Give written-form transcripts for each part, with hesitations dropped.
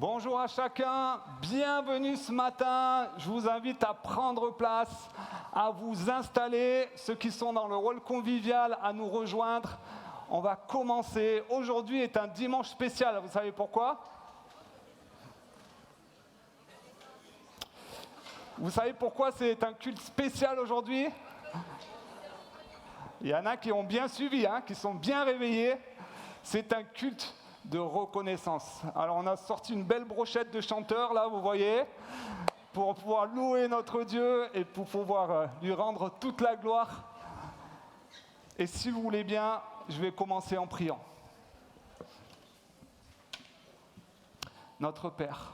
Bonjour à chacun, bienvenue ce matin. Je vous invite à prendre place, à vous installer. Ceux qui sont dans le rôle convivial, à nous rejoindre. On va commencer. Aujourd'hui est un dimanche spécial. Vous savez pourquoi ? Vous savez pourquoi c'est un culte spécial aujourd'hui ? Il y en a qui ont bien suivi, qui sont bien réveillés. C'est un culte de reconnaissance. Alors on a sorti une belle brochette de chanteurs, là, vous voyez, pour pouvoir louer notre Dieu et pour pouvoir lui rendre toute la gloire. Et si vous voulez bien, je vais commencer en priant. Notre Père,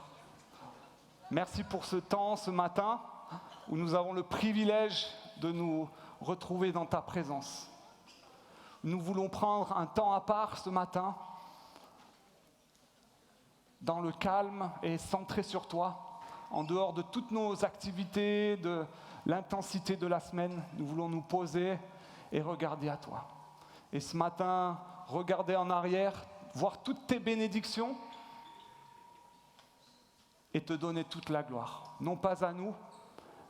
merci pour ce temps, ce matin, où nous avons le privilège de nous retrouver dans ta présence. Nous voulons prendre un temps à part ce matin, dans le calme et centré sur toi, en dehors de toutes nos activités, de l'intensité de la semaine. Nous voulons nous poser et regarder à toi. Et ce matin, regarder en arrière, voir toutes tes bénédictions et te donner toute la gloire. Non pas à nous,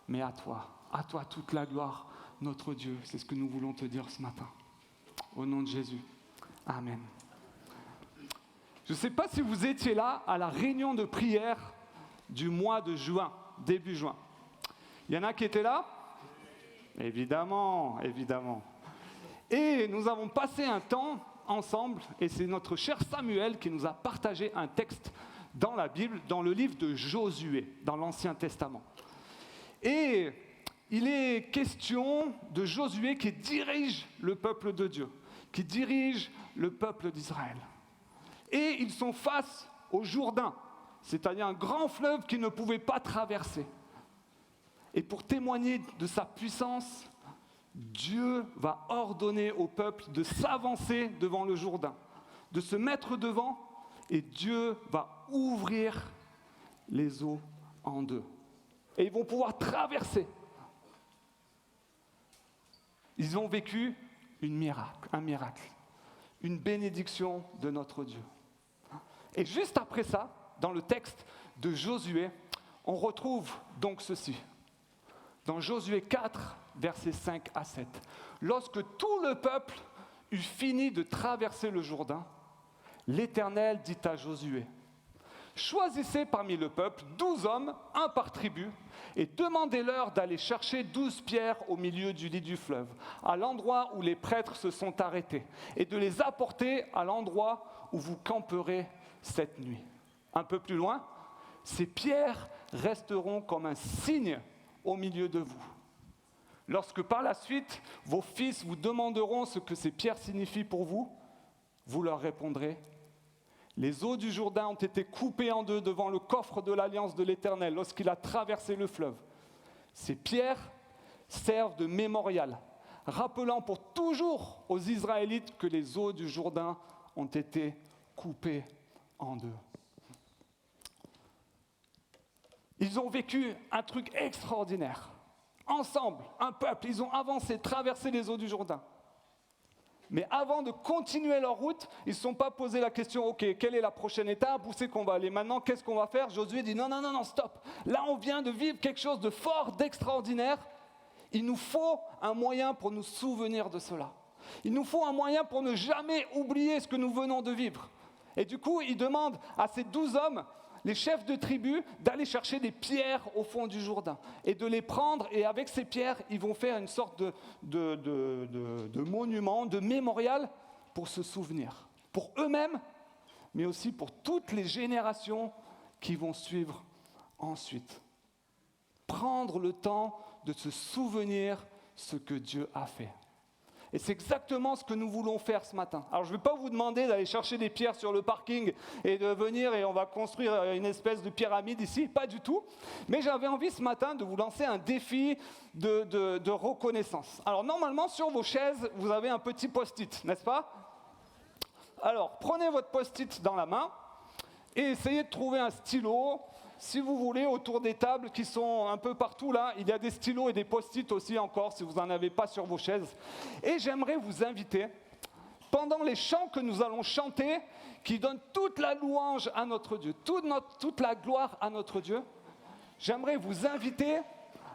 mais à toi. À toi toute la gloire, notre Dieu. C'est ce que nous voulons te dire ce matin. Au nom de Jésus. Amen. Je ne sais pas si vous étiez là à la réunion de prière du mois de juin, début juin. Il y en a qui étaient là ? Évidemment, évidemment. Et nous avons passé un temps ensemble, et c'est notre cher Samuel qui nous a partagé un texte dans la Bible, dans le livre de Josué, dans l'Ancien Testament. Et il est question de Josué qui dirige le peuple de Dieu, qui dirige le peuple d'Israël. Et ils sont face au Jourdain, c'est-à-dire un grand fleuve qu'ils ne pouvaient pas traverser. Et pour témoigner de sa puissance, Dieu va ordonner au peuple de s'avancer devant le Jourdain, de se mettre devant, et Dieu va ouvrir les eaux en deux. Et ils vont pouvoir traverser. Ils ont vécu un miracle, une bénédiction de notre Dieu. Et juste après ça, dans le texte de Josué, on retrouve donc ceci. Dans Josué 4, versets 5 à 7. Lorsque tout le peuple eut fini de traverser le Jourdain, l'Éternel dit à Josué, « Choisissez parmi le peuple 12 hommes, un par tribu, et demandez-leur d'aller chercher 12 pierres au milieu du lit du fleuve, à l'endroit où les prêtres se sont arrêtés, et de les apporter à l'endroit où vous camperez cette nuit. » Un peu plus loin, « Ces pierres resteront comme un signe au milieu de vous. Lorsque par la suite, vos fils vous demanderont ce que ces pierres signifient pour vous, vous leur répondrez, « Les eaux du Jourdain ont été coupées en deux devant le coffre de l'alliance de l'Éternel lorsqu'il a traversé le fleuve. Ces pierres servent de mémorial, rappelant pour toujours aux Israélites que les eaux du Jourdain ont été coupées en deux. » Ils ont vécu un truc extraordinaire. Ensemble, un peuple, ils ont avancé, traversé les eaux du Jourdain. Mais avant de continuer leur route, ils ne se sont pas posé la question, ok, quelle est la prochaine étape, où c'est qu'on va aller maintenant, qu'est-ce qu'on va faire ? Josué dit, non, stop. Là, on vient de vivre quelque chose de fort, d'extraordinaire. Il nous faut un moyen pour nous souvenir de cela. Il nous faut un moyen pour ne jamais oublier ce que nous venons de vivre. Et du coup, il demande à ces 12 hommes, les chefs de tribu, d'aller chercher des pierres au fond du Jourdain et de les prendre, et avec ces pierres, ils vont faire une sorte de monument, de mémorial pour se souvenir, pour eux-mêmes, mais aussi pour toutes les générations qui vont suivre ensuite. Prendre le temps de se souvenir ce que Dieu a fait. Et c'est exactement ce que nous voulons faire ce matin. Alors je ne vais pas vous demander d'aller chercher des pierres sur le parking et de venir et on va construire une espèce de pyramide ici, pas du tout. Mais j'avais envie ce matin de vous lancer un défi de reconnaissance. Alors normalement sur vos chaises, vous avez un petit post-it, n'est-ce pas ? Alors prenez votre post-it dans la main et essayez de trouver un stylo. Si vous voulez, autour des tables qui sont un peu partout là, il y a des stylos et des post-it aussi encore, si vous n'en avez pas sur vos chaises. Et j'aimerais vous inviter pendant les chants que nous allons chanter, qui donnent toute la louange à notre Dieu, toute la gloire à notre Dieu, j'aimerais vous inviter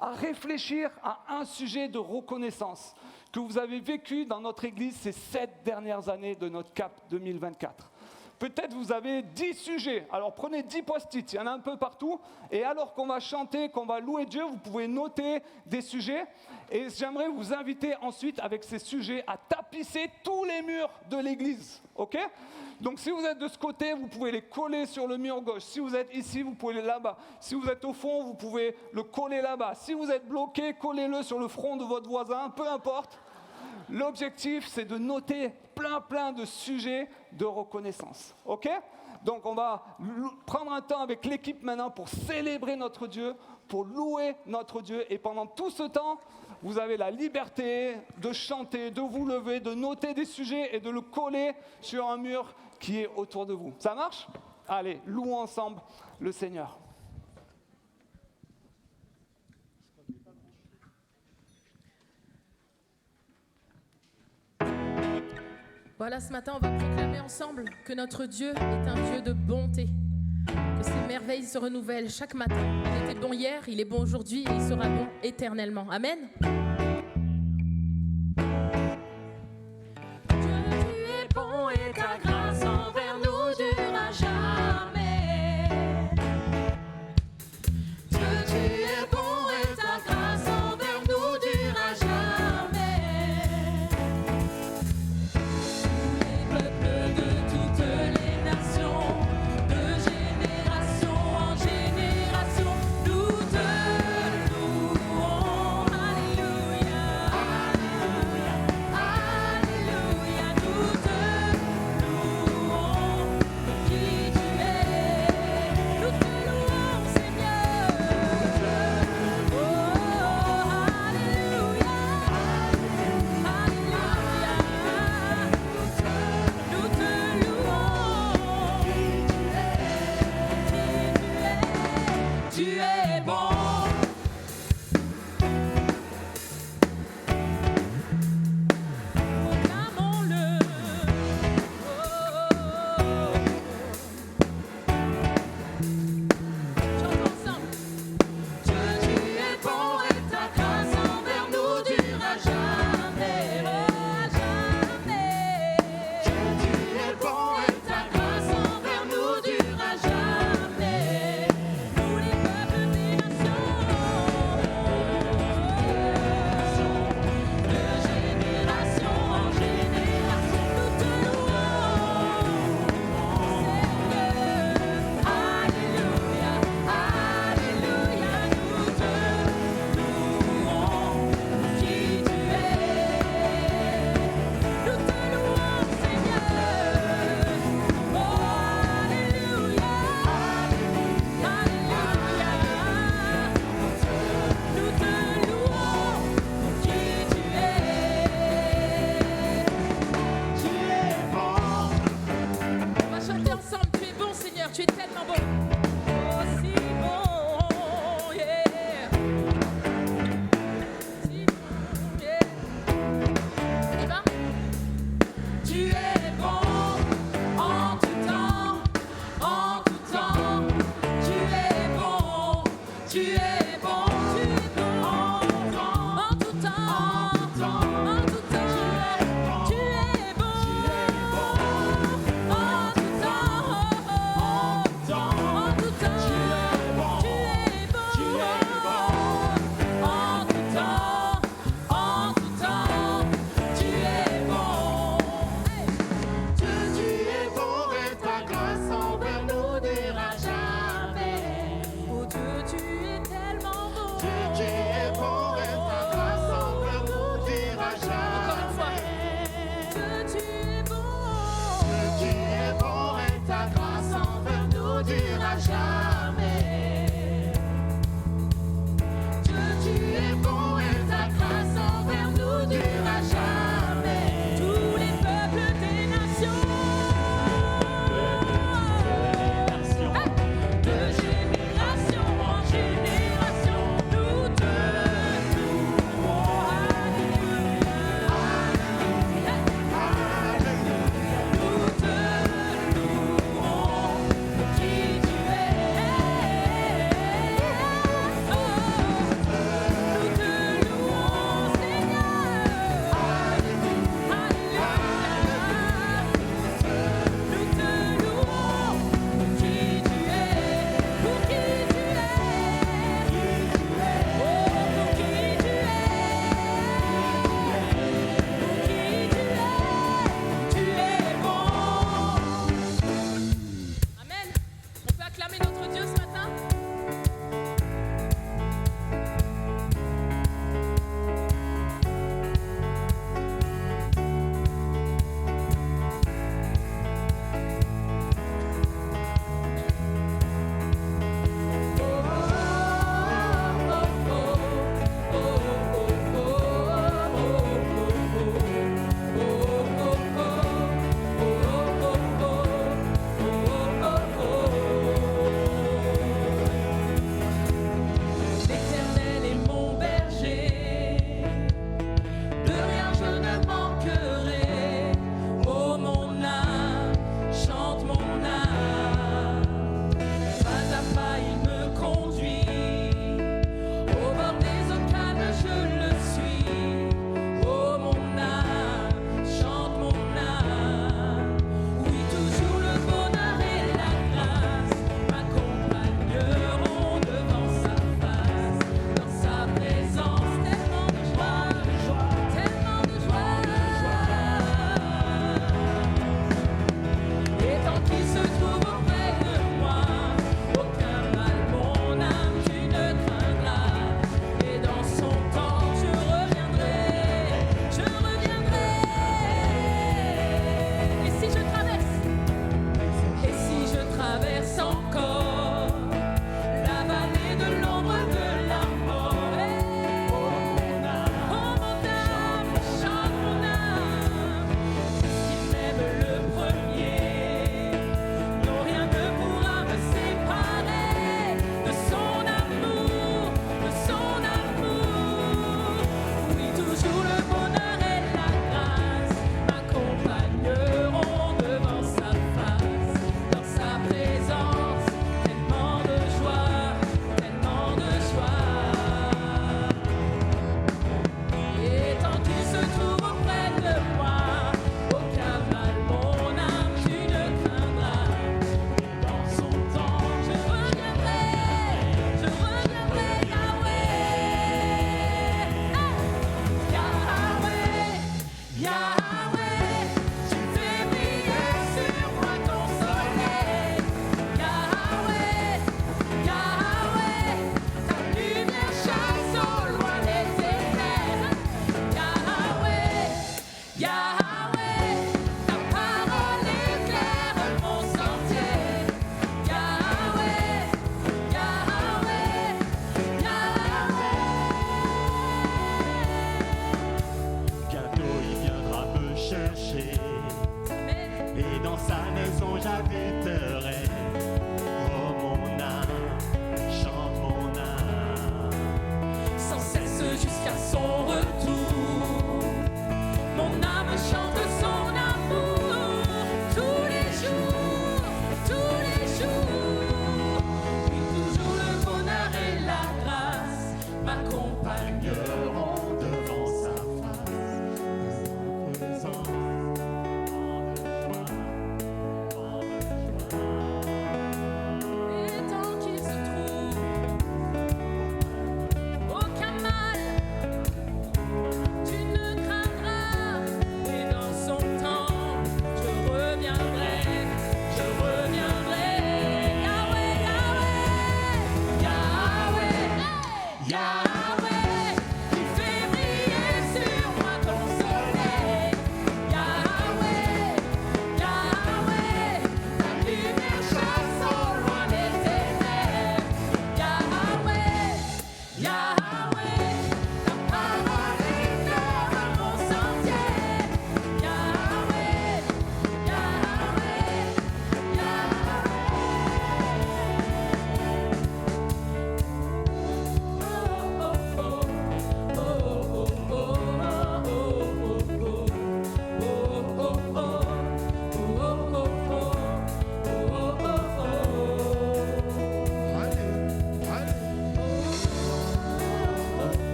à réfléchir à un sujet de reconnaissance que vous avez vécu dans notre Église ces 7 dernières années de notre CAP 2024. Peut-être vous avez 10 sujets, alors prenez 10 post-it, il y en a un peu partout, et alors qu'on va chanter, qu'on va louer Dieu, vous pouvez noter des sujets, et j'aimerais vous inviter ensuite avec ces sujets à tapisser tous les murs de l'église, ok ? Donc si vous êtes de ce côté, vous pouvez les coller sur le mur gauche, si vous êtes ici, vous pouvez les là-bas, si vous êtes au fond, vous pouvez le coller là-bas, si vous êtes bloqué, collez-le sur le front de votre voisin, peu importe. L'objectif, c'est de noter plein de sujets de reconnaissance. OK ? Donc, on va prendre un temps avec l'équipe maintenant pour célébrer notre Dieu, pour louer notre Dieu. Et pendant tout ce temps, vous avez la liberté de chanter, de vous lever, de noter des sujets et de le coller sur un mur qui est autour de vous. Ça marche ? Allez, louons ensemble le Seigneur. Voilà, ce matin, on va proclamer ensemble que notre Dieu est un Dieu de bonté, que ses merveilles se renouvellent chaque matin. Il était bon hier, il est bon aujourd'hui et il sera bon éternellement. Amen. Dieu, tu es bon et ta grâce envers nous durera jamais. Dieu, tu es bon et ta grâce envers nous durera jamais.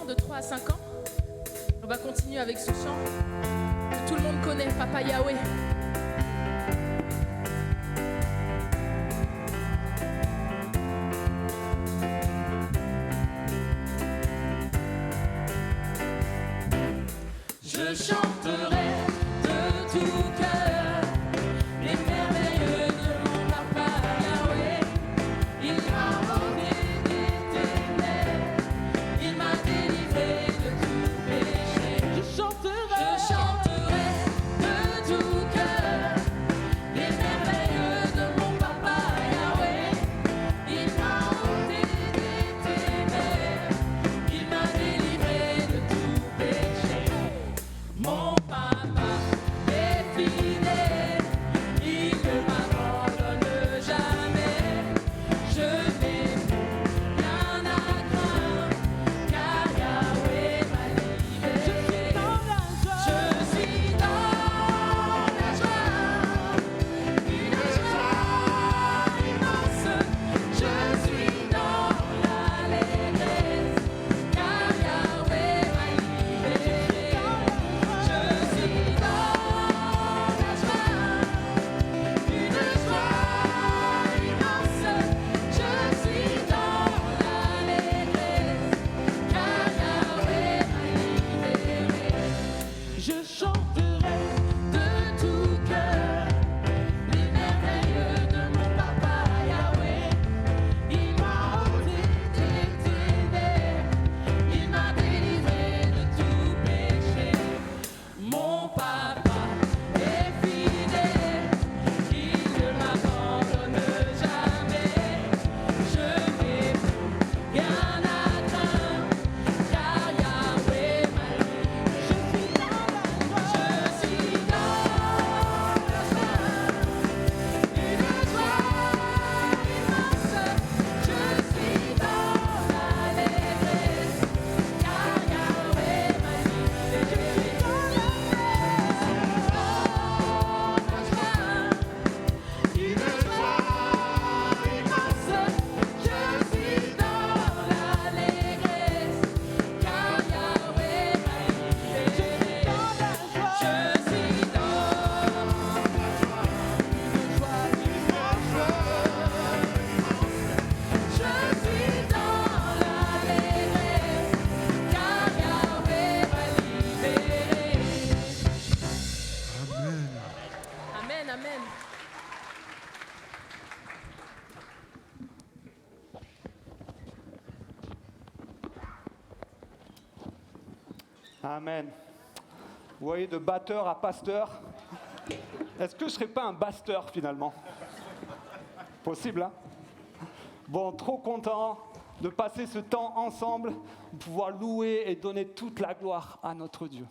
enfants de 3 à 5 ans. On va continuer avec ce chant que tout le monde connaît, Papa Yahweh. Je chanterai de tout cœur les merveilles de mon Papa Yahweh. Il m'a relevé des ténèbres, il m'a délivré de tout péché. Je chanterai de tout cœur les merveilles de mon Papa Yahweh. Il m'a relevé des ténèbres, il m'a délivré de tout péché. Mon papa est fidèle, il ne m'abandonne jamais. Je n'ai rien à craindre, car Yahweh m'a libéré. Je suis dans la joie, une joie immense. Je suis dans l'allégresse, car Yahweh m'a libéré. Je chanterai de tout cœur les merveilles de mon Papa Yahweh. Il m'a ôté des ténèbres, il m'a délivré de tout péché. Mon papa est fidèle, il ne m'abandonne jamais. Je n'ai rien à craindre, car Yahweh m'a libéré. Je suis dans la joie, une joie immense. Je suis dans l'allégresse, car Yahweh m'a libéré. Je suis dans la joie, une joie immense. Je suis dans l'allégresse, car Yahweh m'a libéré. Je suis dans l'allégresse, car Yahweh m'a libéré. Amen, amen. Amen. Vous voyez, de batteur à pasteur. Est-ce que je ne serais pas un basteur finalement? Possible, hein? Bon, trop content de passer ce temps ensemble, de pouvoir louer et donner toute la gloire à notre Dieu.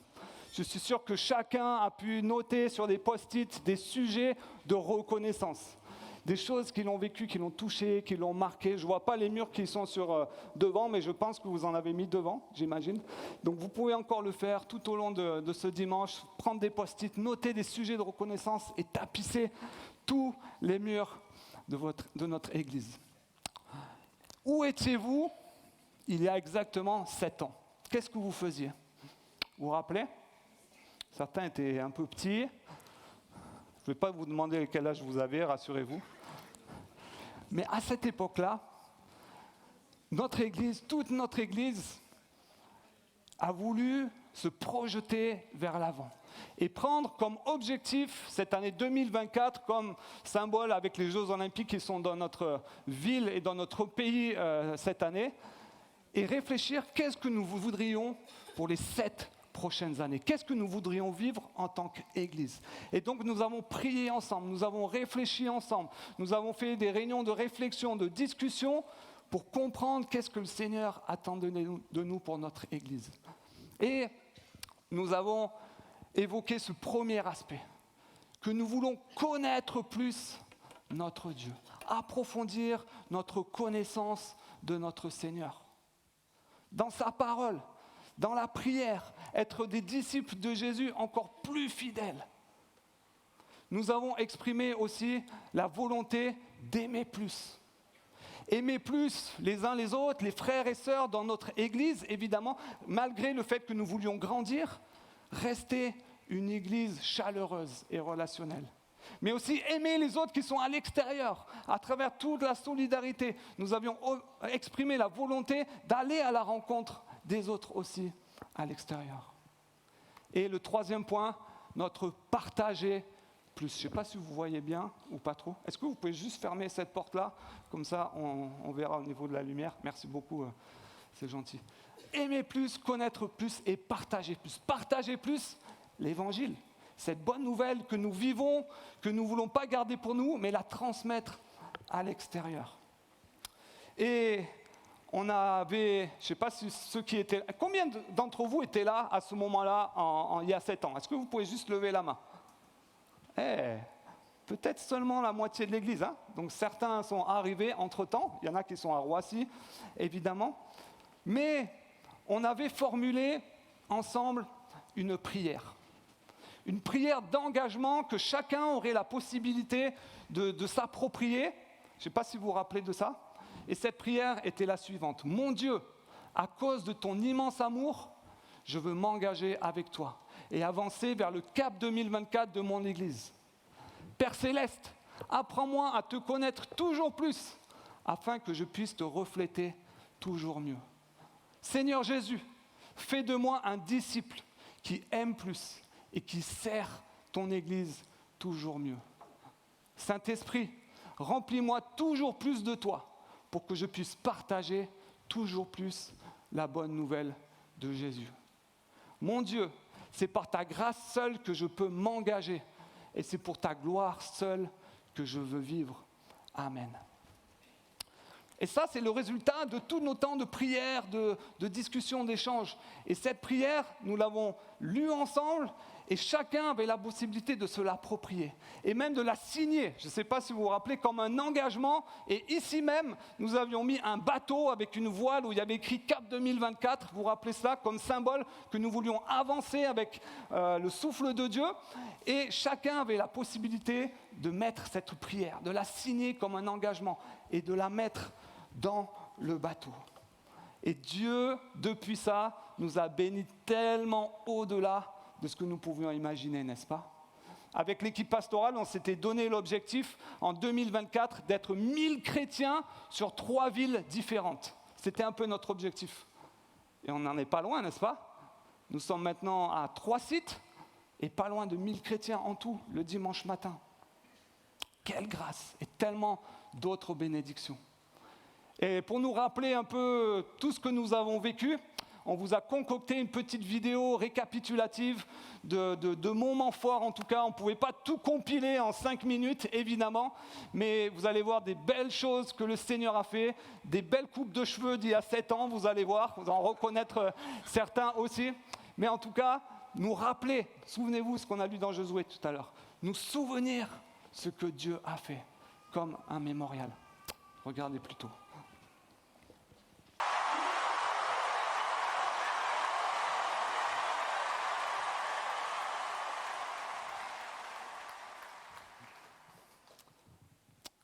Je suis sûr que chacun a pu noter sur des post-it des sujets de reconnaissance. Des choses qui l'ont vécu, qui l'ont touché, qui l'ont marqué. Je ne vois pas les murs qui sont sur devant, mais je pense que vous en avez mis devant, j'imagine. Donc vous pouvez encore le faire tout au long de ce dimanche, prendre des post-it, noter des sujets de reconnaissance et tapisser tous les murs de notre Église. Où étiez-vous il y a exactement 7 ans? Qu'est-ce que vous faisiez? Vous vous rappelez? Certains étaient un peu petits. Je ne vais pas vous demander quel âge vous avez, rassurez-vous. Mais à cette époque-là, notre Église, toute notre Église, a voulu se projeter vers l'avant et prendre comme objectif cette année 2024 comme symbole avec les Jeux Olympiques qui sont dans notre ville et dans notre pays cette année et réfléchir qu'est-ce que nous voudrions pour les 7 prochaines années. Qu'est-ce que nous voudrions vivre en tant qu'Église? Et donc nous avons prié ensemble, nous avons réfléchi ensemble, nous avons fait des réunions de réflexion, de discussion pour comprendre qu'est-ce que le Seigneur attend de nous pour notre Église. Et nous avons évoqué ce premier aspect, que nous voulons connaître plus notre Dieu, approfondir notre connaissance de notre Seigneur. Dans sa parole, dans la prière, être des disciples de Jésus encore plus fidèles. Nous avons exprimé aussi la volonté d'aimer plus. Aimer plus les uns les autres, les frères et sœurs dans notre Église, évidemment, malgré le fait que nous voulions grandir, rester une Église chaleureuse et relationnelle. Mais aussi aimer les autres qui sont à l'extérieur. À travers toute la solidarité, nous avions exprimé la volonté d'aller à la rencontre des autres aussi à l'extérieur. Et le troisième point, notre partager plus. Je ne sais pas si vous voyez bien ou pas trop. Est-ce que vous pouvez juste fermer cette porte-là? Comme ça, on verra au niveau de la lumière. Merci beaucoup, c'est gentil. Aimer plus, connaître plus et partager plus. Partager plus l'Évangile. Cette bonne nouvelle que nous vivons, que nous ne voulons pas garder pour nous, mais la transmettre à l'extérieur. Et on avait, je ne sais pas si ceux qui étaient... Combien d'entre vous étaient là à ce moment-là, il y a 7 ans? Est-ce que vous pouvez juste lever la main? Peut-être seulement la moitié de l'église. Hein? Donc certains sont arrivés entre-temps. Il y en a qui sont à Roissy, évidemment. Mais on avait formulé ensemble une prière. Une prière d'engagement que chacun aurait la possibilité de s'approprier. Je ne sais pas si vous vous rappelez de ça. Et cette prière était la suivante. Mon Dieu, à cause de ton immense amour, je veux m'engager avec toi et avancer vers le cap 2024 de mon Église. Père Céleste, apprends-moi à te connaître toujours plus, afin que je puisse te refléter toujours mieux. Seigneur Jésus, fais de moi un disciple qui aime plus et qui sert ton Église toujours mieux. Saint-Esprit, remplis-moi toujours plus de toi, pour que je puisse partager toujours plus la bonne nouvelle de Jésus. Mon Dieu, c'est par ta grâce seule que je peux m'engager et c'est pour ta gloire seule que je veux vivre. Amen. Et ça, c'est le résultat de tous nos temps de prière, de discussion, d'échange. Et cette prière, nous l'avons lue ensemble et chacun avait la possibilité de se l'approprier et même de la signer. Je ne sais pas si vous vous rappelez, comme un engagement. Et ici même, nous avions mis un bateau avec une voile où il y avait écrit Cap 2024. Vous vous rappelez cela comme symbole que nous voulions avancer avec le souffle de Dieu. Et chacun avait la possibilité de mettre cette prière, de la signer comme un engagement et de la mettre dans le bateau. Et Dieu, depuis ça, nous a bénis tellement au-delà de ce que nous pouvions imaginer, n'est-ce pas? Avec l'équipe pastorale, on s'était donné l'objectif en 2024 d'être 1000 chrétiens sur 3 villes différentes. C'était un peu notre objectif. Et on n'en est pas loin, n'est-ce pas? Nous sommes maintenant à 3 sites et pas loin de 1000 chrétiens en tout le dimanche matin. Quelle grâce et tellement d'autres bénédictions. Et pour nous rappeler un peu tout ce que nous avons vécu, on vous a concocté une petite vidéo récapitulative de moments forts. En tout cas, on ne pouvait pas tout compiler en 5 minutes, évidemment, mais vous allez voir des belles choses que le Seigneur a fait, des belles coupes de cheveux d'il y a 7 ans, vous allez voir, vous en reconnaître certains aussi. Mais en tout cas, nous rappeler, souvenez-vous ce qu'on a lu dans Josué tout à l'heure, nous souvenir ce que Dieu a fait, comme un mémorial. Regardez plutôt.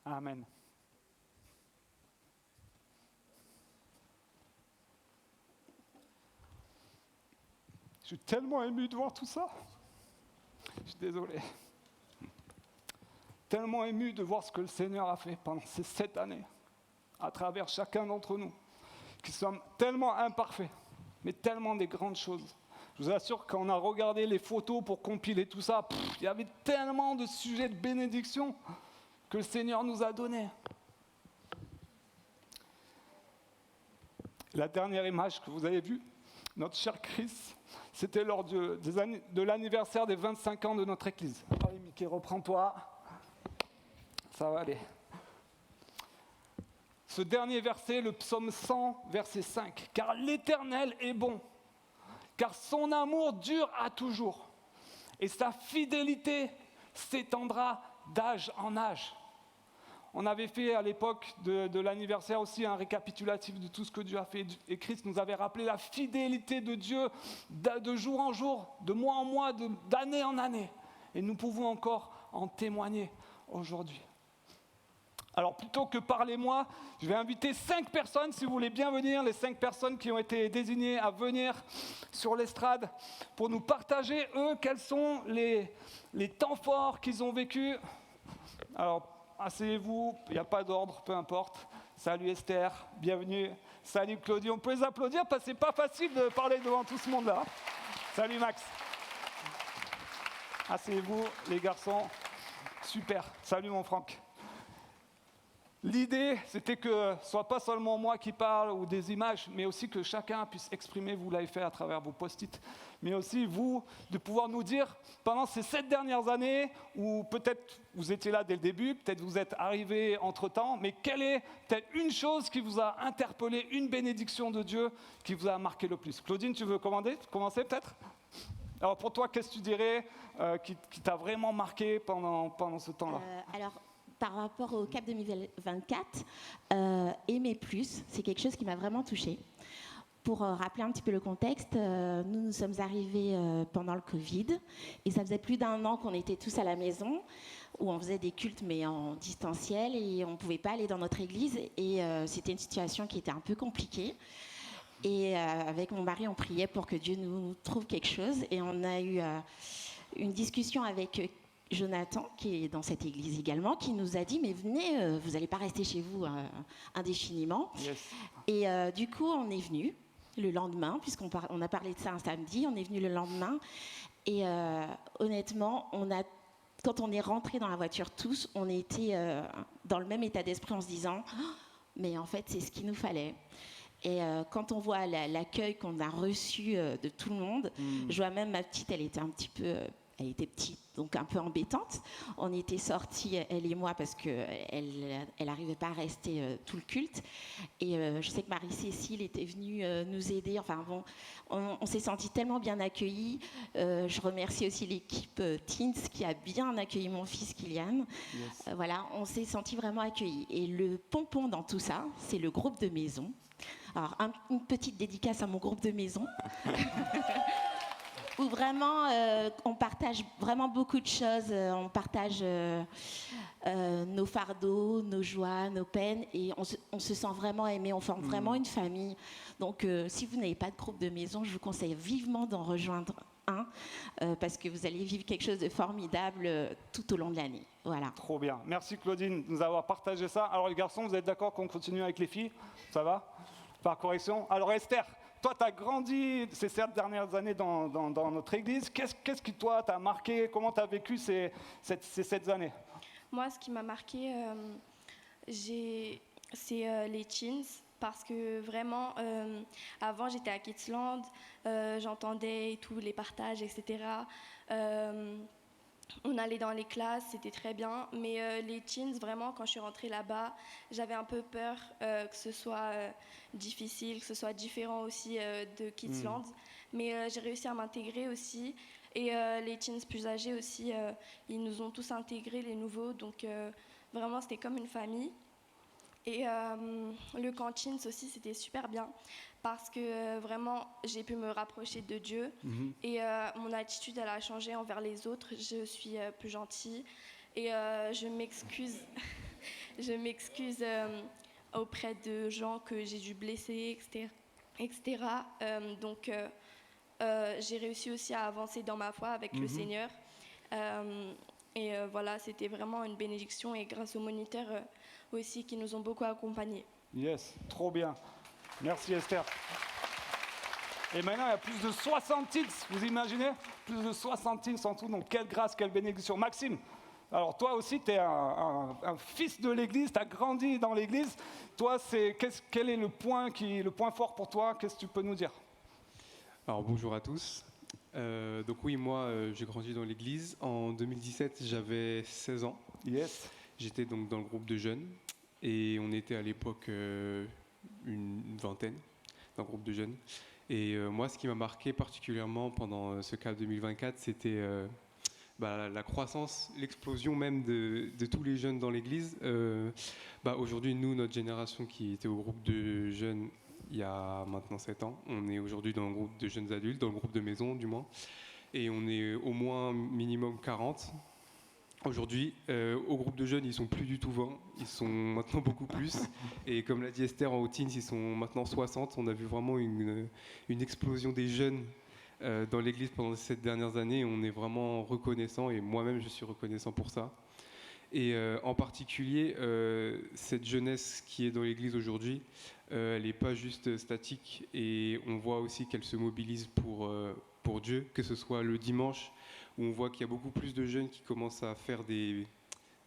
Amen. Je suis tellement ému de voir tout ça. Je suis désolé. Tellement ému de voir ce que le Seigneur a fait pendant ces 7 années, à travers chacun d'entre nous, qui sommes tellement imparfaits, mais tellement des grandes choses. Je vous assure, quand on a regardé les photos pour compiler tout ça, il y avait tellement de sujets de bénédiction que le Seigneur nous a donnés. La dernière image que vous avez vue, notre cher Chris, c'était lors de l'anniversaire des 25 ans de notre Église. Allez Mickey, reprends-toi. Ça va aller. Ce dernier verset, le psaume 100, verset 5. « Car l'Éternel est bon, car son amour dure à toujours, et sa fidélité s'étendra d'âge en âge. » On avait fait à l'époque de l'anniversaire aussi un récapitulatif de tout ce que Dieu a fait. Et Christ nous avait rappelé la fidélité de Dieu de jour en jour, de mois en mois, d'année en année. Et nous pouvons encore en témoigner aujourd'hui. Alors plutôt que parlez-moi, je vais inviter 5 personnes, si vous voulez bien venir, les 5 personnes qui ont été désignées à venir sur l'estrade pour nous partager, eux, quels sont les temps forts qu'ils ont vécus. Alors, asseyez-vous, il n'y a pas d'ordre, peu importe. Salut Esther, bienvenue. Salut Claudie, on peut les applaudir parce que c'est pas facile de parler devant tout ce monde-là. Salut Max. Asseyez-vous, les garçons. Super. Salut mon Franck. L'idée, c'était que ce soit pas seulement moi qui parle ou des images, mais aussi que chacun puisse exprimer, vous l'avez fait à travers vos post-it, mais aussi vous, de pouvoir nous dire, pendant ces 7 dernières années, ou peut-être vous étiez là dès le début, peut-être vous êtes arrivé entre-temps, mais quelle est peut-être une chose qui vous a interpellé, une bénédiction de Dieu qui vous a marqué le plus? Claudine, tu veux commencer peut-être? Alors pour toi, qu'est-ce que tu dirais qui t'a vraiment marqué pendant ce temps-là? Alors, par rapport au CAP 2024, aimer plus, c'est quelque chose qui m'a vraiment touchée. Pour rappeler un petit peu le contexte, nous sommes arrivés pendant le Covid et ça faisait plus d'1 an qu'on était tous à la maison où on faisait des cultes mais en distanciel et on ne pouvait pas aller dans notre église et c'était une situation qui était un peu compliquée. Et avec mon mari, on priait pour que Dieu nous trouve quelque chose et on a eu une discussion avec Jonathan, qui est dans cette église également, qui nous a dit, mais venez, vous n'allez pas rester chez vous indéfiniment. Yes. Et du coup, on est venu le lendemain, puisqu'on a parlé de ça un samedi, on est venu le lendemain. Et honnêtement, quand on est rentré dans la voiture tous, on était dans le même état d'esprit en se disant, oh, mais en fait, c'est ce qu'il nous fallait. Et quand on voit l'accueil qu'on a reçu de tout le monde, je vois même ma petite, elle était petite, donc un peu embêtante. On était sortis, elle et moi, parce qu'elle n'arrivait pas à rester tout le culte. Et je sais que Marie-Cécile était venue nous aider. Enfin bon, on s'est sentis tellement bien accueillis. Je remercie aussi l'équipe Teens qui a bien accueilli mon fils Kylian. Yes. Voilà, on s'est sentis vraiment accueillis. Et le pompon dans tout ça, c'est le groupe de maison. Alors, une petite dédicace à mon groupe de maison. Où vraiment, on partage vraiment beaucoup de choses. On partage nos fardeaux, nos joies, nos peines. Et on se sent vraiment aimé. On forme vraiment une famille. Donc, si vous n'avez pas de groupe de maison, je vous conseille vivement d'en rejoindre un. Parce que vous allez vivre quelque chose de formidable tout au long de l'année. Voilà. Trop bien. Merci Claudine de nous avoir partagé ça. Alors les garçons, vous êtes d'accord qu'on continue avec les filles? Ça va? Par correction. Alors Esther, toi, tu as grandi ces 7 dernières années dans notre église. Qu'est-ce qui, toi, t'a marqué? Comment tu as vécu ces 7 années? Moi, ce qui m'a marqué, c'est les teens. Parce que vraiment, avant, j'étais à Kidsland, j'entendais tous les partages, etc. On allait dans les classes, c'était très bien. Mais les teens, vraiment, quand je suis rentrée là-bas, j'avais un peu peur que ce soit difficile, que ce soit différent aussi de Kidsland. Mais j'ai réussi à m'intégrer aussi. Et les teens plus âgés aussi, ils nous ont tous intégrés, les nouveaux. Donc vraiment, c'était comme une famille. Et le camp teens aussi, c'était super bien. Parce que vraiment, j'ai pu me rapprocher de Dieu. Et mon attitude, elle a changé envers les autres. Je suis plus gentille. Et je m'excuse auprès de gens que j'ai dû blesser, etc. Donc, j'ai réussi aussi à avancer dans ma foi avec le Seigneur. Et voilà, c'était vraiment une bénédiction. Et grâce aux moniteurs aussi qui nous ont beaucoup accompagnés. Yes, trop bien. Merci Esther. Et maintenant, il y a plus de 60 teens, vous imaginez? Plus de 60 teens en tout, donc quelle grâce, quelle bénédiction. Maxime, alors toi aussi, tu es un fils de l'Église, tu as grandi dans l'Église. Toi, quel est le point fort pour toi? Qu'est-ce que tu peux nous dire? Alors bonjour à tous. Donc oui, moi, j'ai grandi dans l'Église. En 2017, j'avais 16 ans. Yes. J'étais donc dans le groupe de jeunes et on était à l'époque une vingtaine dans le groupe de jeunes. Et moi, ce qui m'a marqué particulièrement pendant ce CAP 2024, c'était la croissance, l'explosion même de tous les jeunes dans l'Église. Aujourd'hui, nous, notre génération qui était au groupe de jeunes il y a maintenant 7 ans, on est aujourd'hui dans le groupe de jeunes adultes, dans le groupe de maison du moins, et on est au moins minimum 40. Aujourd'hui, au groupe de jeunes, ils sont plus du tout 20, ils sont maintenant beaucoup plus. Et comme l'a dit Esther, en Teens, ils sont maintenant 60. On a vu vraiment une explosion des jeunes dans l'église pendant ces 7 dernières années. On est vraiment reconnaissant, et moi-même, je suis reconnaissant pour ça. Et en particulier, cette jeunesse qui est dans l'église aujourd'hui, elle n'est pas juste statique, et on voit aussi qu'elle se mobilise pour Dieu, que ce soit le dimanche, où on voit qu'il y a beaucoup plus de jeunes qui commencent à faire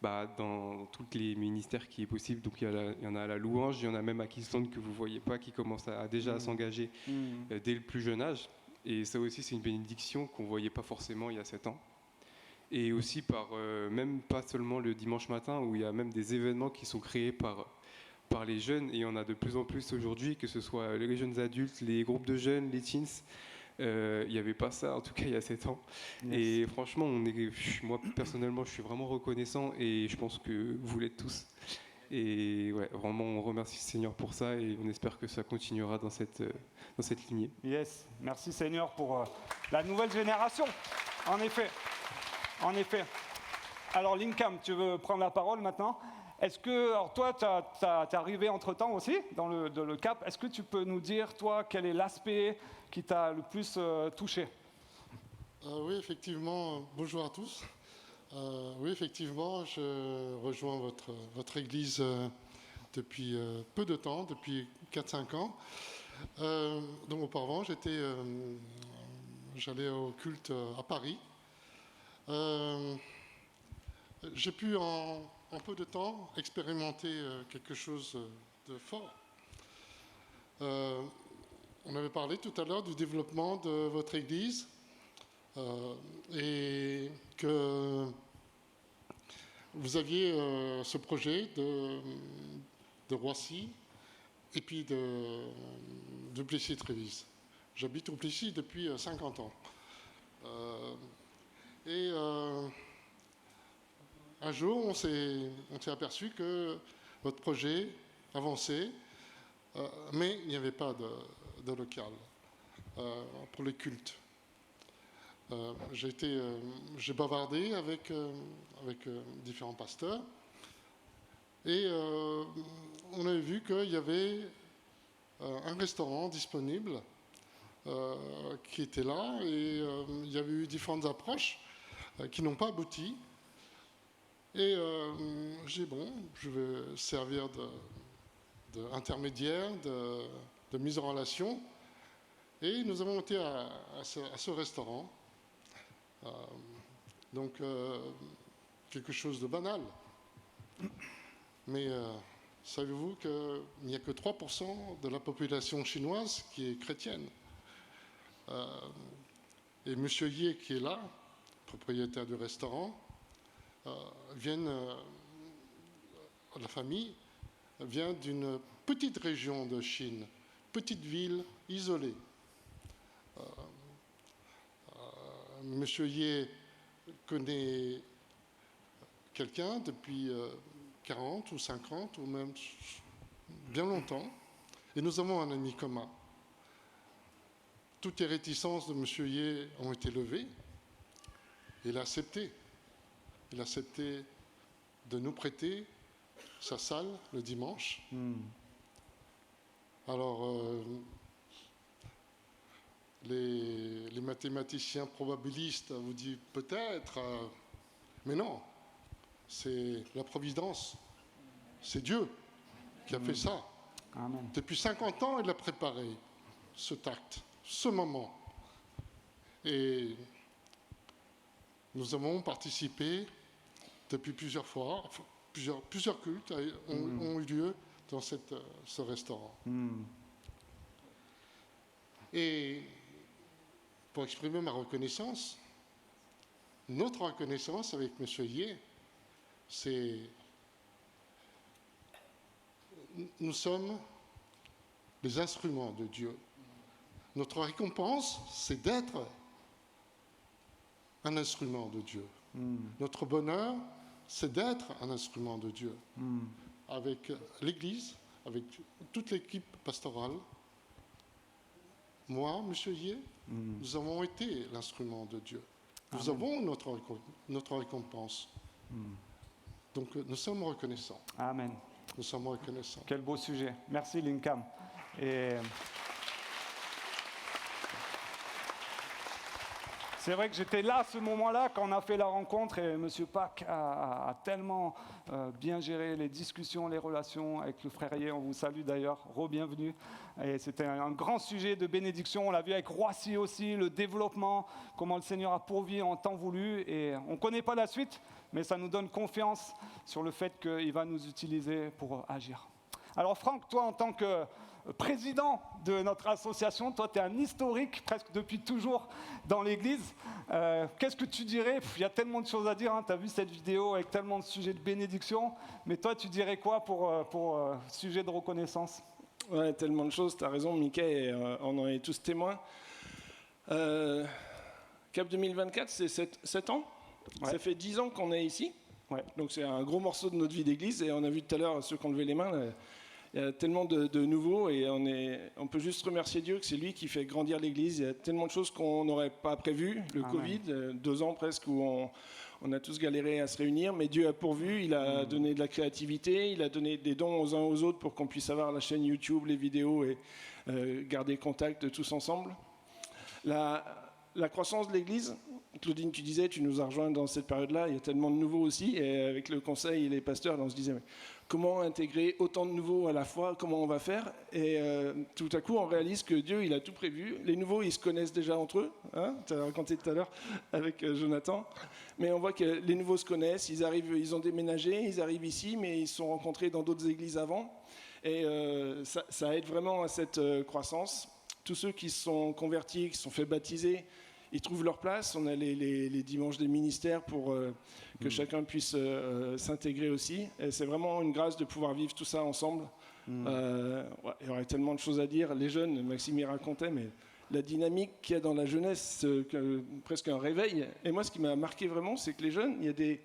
dans tous les ministères qui est possible. Donc il y en a à la louange, il y en a même à Kingsland que vous ne voyez pas, qui commencent déjà à s'engager dès le plus jeune âge. Et ça aussi, c'est une bénédiction qu'on ne voyait pas forcément il y a 7 ans. Et aussi même pas seulement le dimanche matin, où il y a même des événements qui sont créés par les jeunes, et il y en a de plus en plus aujourd'hui, que ce soit les jeunes adultes, les groupes de jeunes, les teens. Il n'y avait pas ça, en tout cas il y a 7 ans. Yes. Et franchement, moi personnellement, je suis vraiment reconnaissant, et je pense que vous l'êtes tous. Et ouais, vraiment, on remercie le Seigneur pour ça, et on espère que ça continuera dans cette lignée. Yes, merci Seigneur pour la nouvelle génération. En effet. Alors Linkam, tu veux prendre la parole maintenant? Est-ce que, alors toi, tu es arrivé entre-temps aussi dans le CAP. Est-ce que tu peux nous dire, toi, quel est l'aspect qui t'a le plus touché? Oui, effectivement. Bonjour à tous. Oui, effectivement, je rejoins votre église depuis peu de temps, depuis 4-5 ans. Donc auparavant, j'allais au culte à Paris. J'ai pu en peu de temps expérimenter quelque chose de fort. On avait parlé tout à l'heure du développement de votre église et que vous aviez ce projet de Roissy et puis de Plessis-Trévise. J'habite au Plessis depuis 50 ans. Un jour, on s'est aperçu que votre projet avançait, mais il n'y avait pas de local pour le culte. J'ai bavardé avec différents pasteurs, et on avait vu qu'il y avait un restaurant disponible qui était là, et il y avait eu différentes approches qui n'ont pas abouti. Et j'ai dit, bon, je vais servir d'intermédiaire, de mise en relation. Et nous avons été à ce restaurant. Donc, quelque chose de banal. Mais savez-vous qu'il n'y a que 3% de la population chinoise qui est chrétienne? Et M. Ye, qui est là, propriétaire du restaurant, la famille vient d'une petite région de Chine, petite ville isolée. Monsieur Ye connaît quelqu'un depuis 40 ou 50 ou même bien longtemps, et nous avons un ami commun. Toutes les réticences de Monsieur Ye ont été levées, et il a accepté. Il a accepté de nous prêter sa salle le dimanche. Alors, les mathématiciens probabilistes vous disent peut-être, mais non, c'est la providence, c'est Dieu qui a fait ça. Amen. Depuis 50 ans, il a préparé cet acte, ce moment. Et nous avons participé depuis plusieurs fois, plusieurs cultes ont eu lieu dans ce restaurant. Et pour exprimer ma reconnaissance, notre reconnaissance avec M. Ye, c'est nous sommes les instruments de Dieu. Notre récompense, c'est d'être un instrument de Dieu. Notre bonheur, c'est d'être un instrument de Dieu. Avec l'Église, avec toute l'équipe pastorale, moi, M. Ye, nous avons été l'instrument de Dieu. Nous avons notre récompense. Donc nous sommes reconnaissants. Amen. Nous sommes reconnaissants. Quel beau sujet. Merci Linkam. Et c'est vrai que j'étais là à ce moment-là quand on a fait la rencontre et M. Pack a tellement bien géré les discussions, les relations avec le frère Yé. On vous salue d'ailleurs, re-bienvenue. Et c'était un grand sujet de bénédiction. On l'a vu avec Roissy aussi, le développement, comment le Seigneur a pourvu en temps voulu. Et on ne connaît pas la suite, mais ça nous donne confiance sur le fait qu'il va nous utiliser pour agir. Alors Franck, toi en tant que président de notre association, toi tu es un historique presque depuis toujours dans l'église. Qu'est-ce que tu dirais? Il y a tellement de choses à dire, hein. Tu as vu cette vidéo avec tellement de sujets de bénédiction, mais toi tu dirais quoi pour sujet de reconnaissance? Ouais, tellement de choses, tu as raison Mickey, on en est tous témoins. Cap 2024, c'est 7 ans. Ouais. Ça fait 10 ans qu'on est ici. Ouais. Donc c'est un gros morceau de notre vie d'église et on a vu tout à l'heure ceux qui ont levé les mains. Là, il y a tellement de nouveaux et on peut juste remercier Dieu que c'est lui qui fait grandir l'église. Il y a tellement de choses qu'on n'aurait pas prévues. Le Amen. Covid, 2 ans presque où on a tous galéré à se réunir, mais Dieu a pourvu, il a donné de la créativité, il a donné des dons aux uns aux autres pour qu'on puisse avoir la chaîne YouTube, les vidéos et garder contact tous ensemble. La croissance de l'église, Claudine, tu disais, tu nous as rejoints dans cette période-là, il y a tellement de nouveaux aussi, et avec le conseil et les pasteurs, on se disait, mais comment intégrer autant de nouveaux à la fois, comment on va faire? Et tout à coup, on réalise que Dieu, il a tout prévu. Les nouveaux, ils se connaissent déjà entre eux, hein, tu as raconté tout à l'heure avec Jonathan, mais on voit que les nouveaux se connaissent, ils arrivent, ils ont déménagé, ils arrivent ici, mais ils se sont rencontrés dans d'autres églises avant, et ça aide vraiment à cette croissance. Tous ceux qui se sont convertis, qui se sont fait baptiser, ils trouvent leur place. On a les dimanches des ministères pour que chacun puisse s'intégrer aussi. Et c'est vraiment une grâce de pouvoir vivre tout ça ensemble. Il y aurait tellement de choses à dire. Les jeunes, Maxime y racontait, mais la dynamique qu'il y a dans la jeunesse, presque un réveil. Et moi, ce qui m'a marqué vraiment, c'est que les jeunes, il y a des,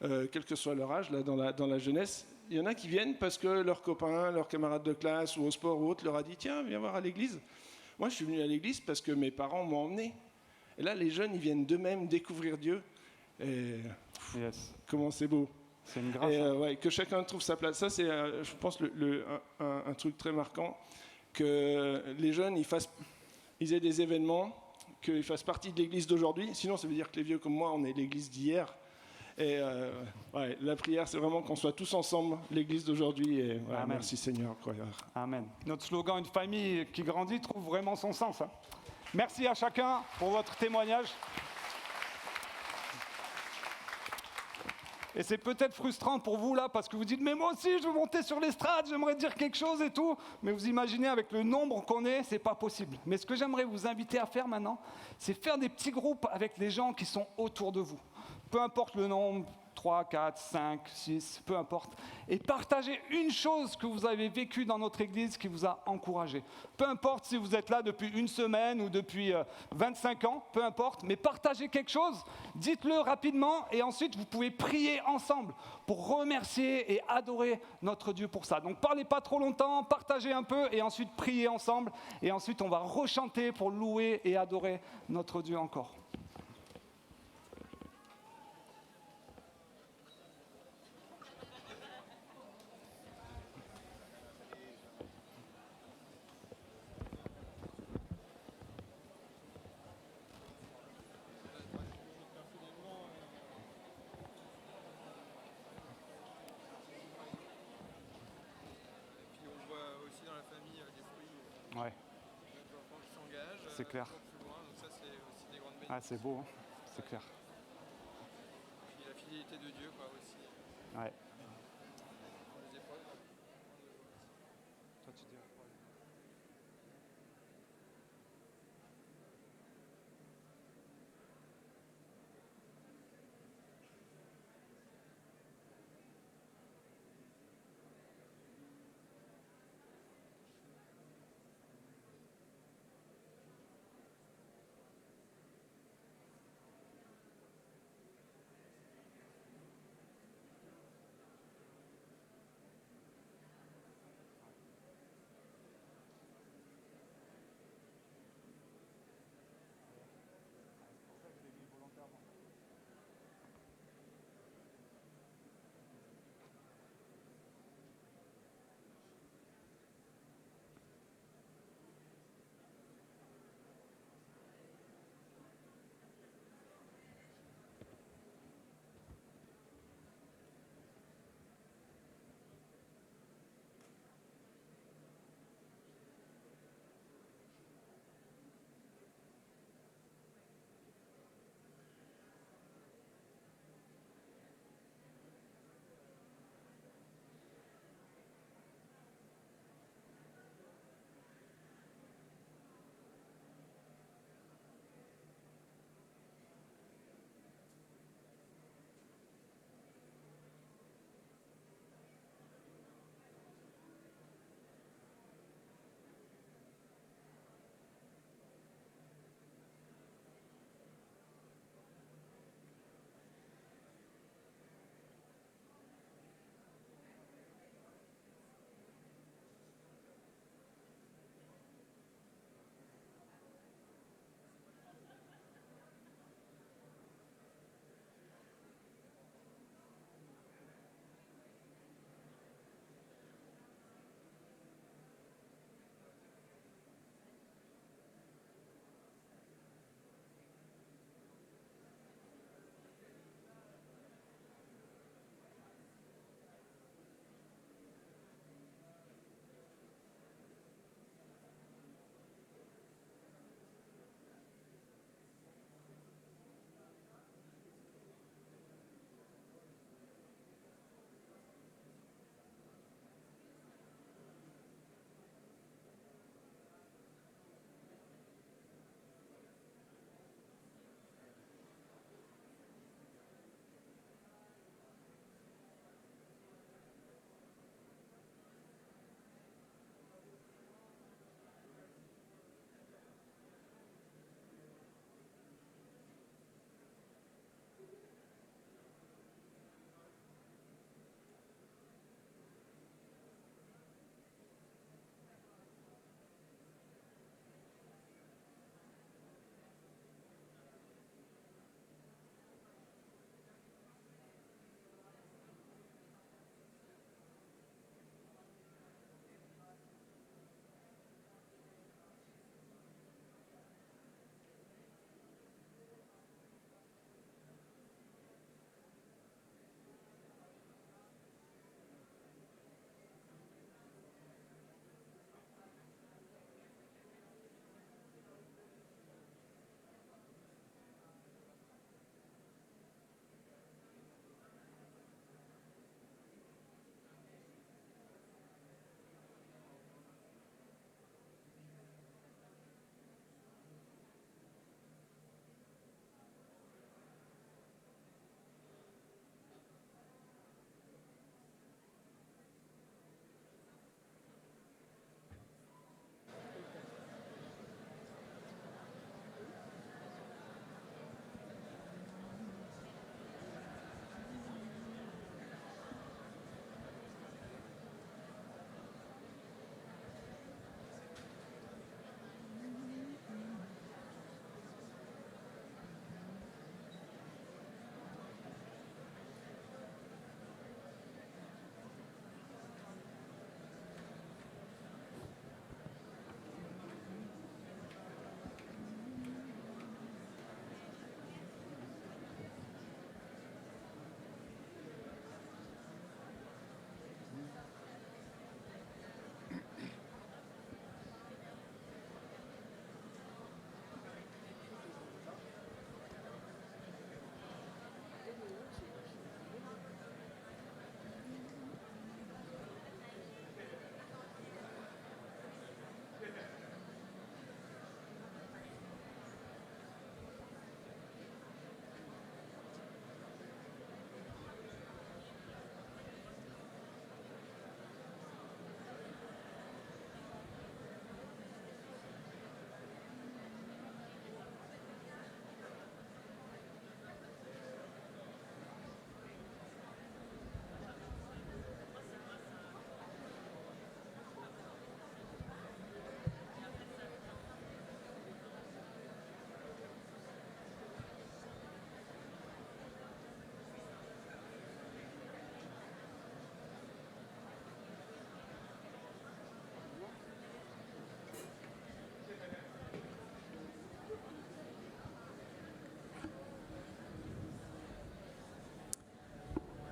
quel que soit leur âge, là, dans la jeunesse, il y en a qui viennent parce que leurs copains, leurs camarades de classe ou au sport ou autre leur a dit « Tiens, viens voir à l'église ». Moi, je suis venu à l'église parce que mes parents m'ont emmené. Et là, les jeunes, ils viennent d'eux-mêmes découvrir Dieu. Et Yes. comment c'est beau. C'est une grâce. Et ouais, que chacun trouve sa place. Ça, c'est, je pense, un truc très marquant. Que les jeunes, ils aient des événements, qu'ils fassent partie de l'église d'aujourd'hui. Sinon, ça veut dire que les vieux comme moi, on est l'église d'hier. Et ouais, la prière, c'est vraiment qu'on soit tous ensemble, l'église d'aujourd'hui. Et ouais, merci Seigneur. Amen. Notre slogan, une famille qui grandit, trouve vraiment son sens. Hein. Merci à chacun pour votre témoignage. Et c'est peut-être frustrant pour vous là, parce que vous dites « Mais moi aussi, je veux monter sur l'estrade, j'aimerais dire quelque chose et tout. » Mais vous imaginez, avec le nombre qu'on est, c'est pas possible. Mais ce que j'aimerais vous inviter à faire maintenant, c'est faire des petits groupes avec les gens qui sont autour de vous. Peu importe le nombre, 3, 4, 5, 6, peu importe. Et partagez une chose que vous avez vécue dans notre église qui vous a encouragé. Peu importe si vous êtes là depuis une semaine ou depuis 25 ans, peu importe, mais partagez quelque chose, dites-le rapidement et ensuite vous pouvez prier ensemble pour remercier et adorer notre Dieu pour ça. Donc parlez pas trop longtemps, partagez un peu et ensuite priez ensemble et ensuite on va rechanter pour louer et adorer notre Dieu encore. Ouais. C'est clair. Ah, c'est beau, hein, c'est clair. Et la fidélité de Dieu, quoi, aussi. Ouais. Les épreuves. Toi, tu dis quoi?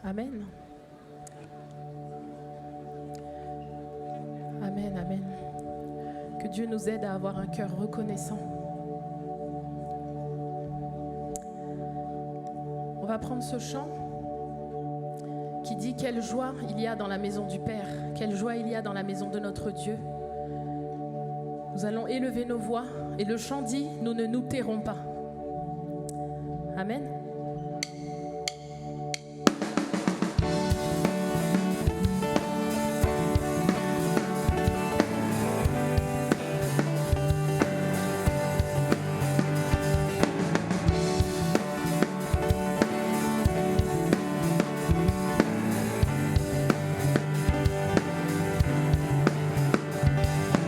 Amen. Amen, amen. Que Dieu nous aide à avoir un cœur reconnaissant. On va prendre ce chant qui dit quelle joie il y a dans la maison du Père, quelle joie il y a dans la maison de notre Dieu. Nous allons élever nos voix et le chant dit nous ne nous tairons pas. Amen.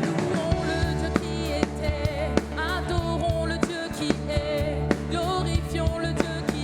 Louons le Dieu qui était, adorons le Dieu qui est, glorifions le Dieu qui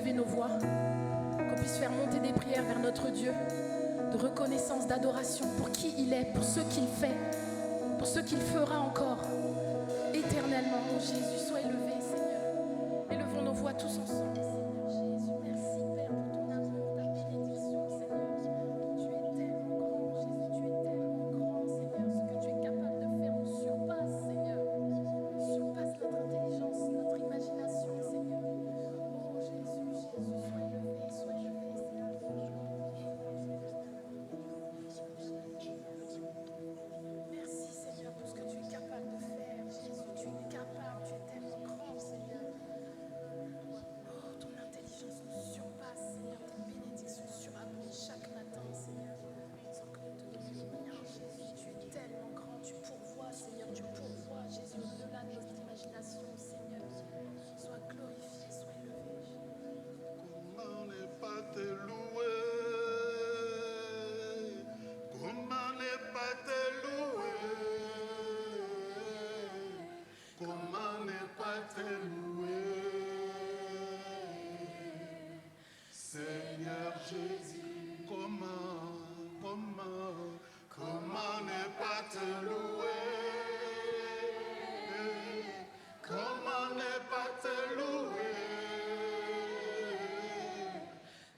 élever nos voix, qu'on puisse faire monter des prières vers notre Dieu, de reconnaissance, d'adoration pour qui il est, pour ce qu'il fait, pour ce qu'il fera encore éternellement. Oh Jésus, sois élevé, Seigneur. Élevons nos voix tous ensemble. Seigneur Jésus, merci Père pour ton amour, ta bénédiction, Seigneur. Tu es tellement grand, Jésus, tu es tellement grand, Seigneur. Ce que tu es capable de faire nous surpasse, Seigneur. Surpasse notre intelligence, notre imagination, Seigneur. Oh Jésus, Jésus, sois élevé, Seigneur. Merci Seigneur pour ce que tu es capable de faire. Jésus, tu es capable, tu es tellement grand, Seigneur. Oh, ton intelligence nous surpasse, Seigneur. Tes bénédictions surabondent chaque matin, Seigneur. Sans que nous te donnions rien, Jésus, tu es tellement grand. Tu pourvois, Seigneur, tu pourvois, Jésus, au-delà de notre imagination, Seigneur. Sois glorifié, sois élevé. Comment ne pas te louer? Comment ne pas te louer? Comment ne pas te louer? Seigneur Jésus, comment ne pas te louer? Comment ne pas te louer?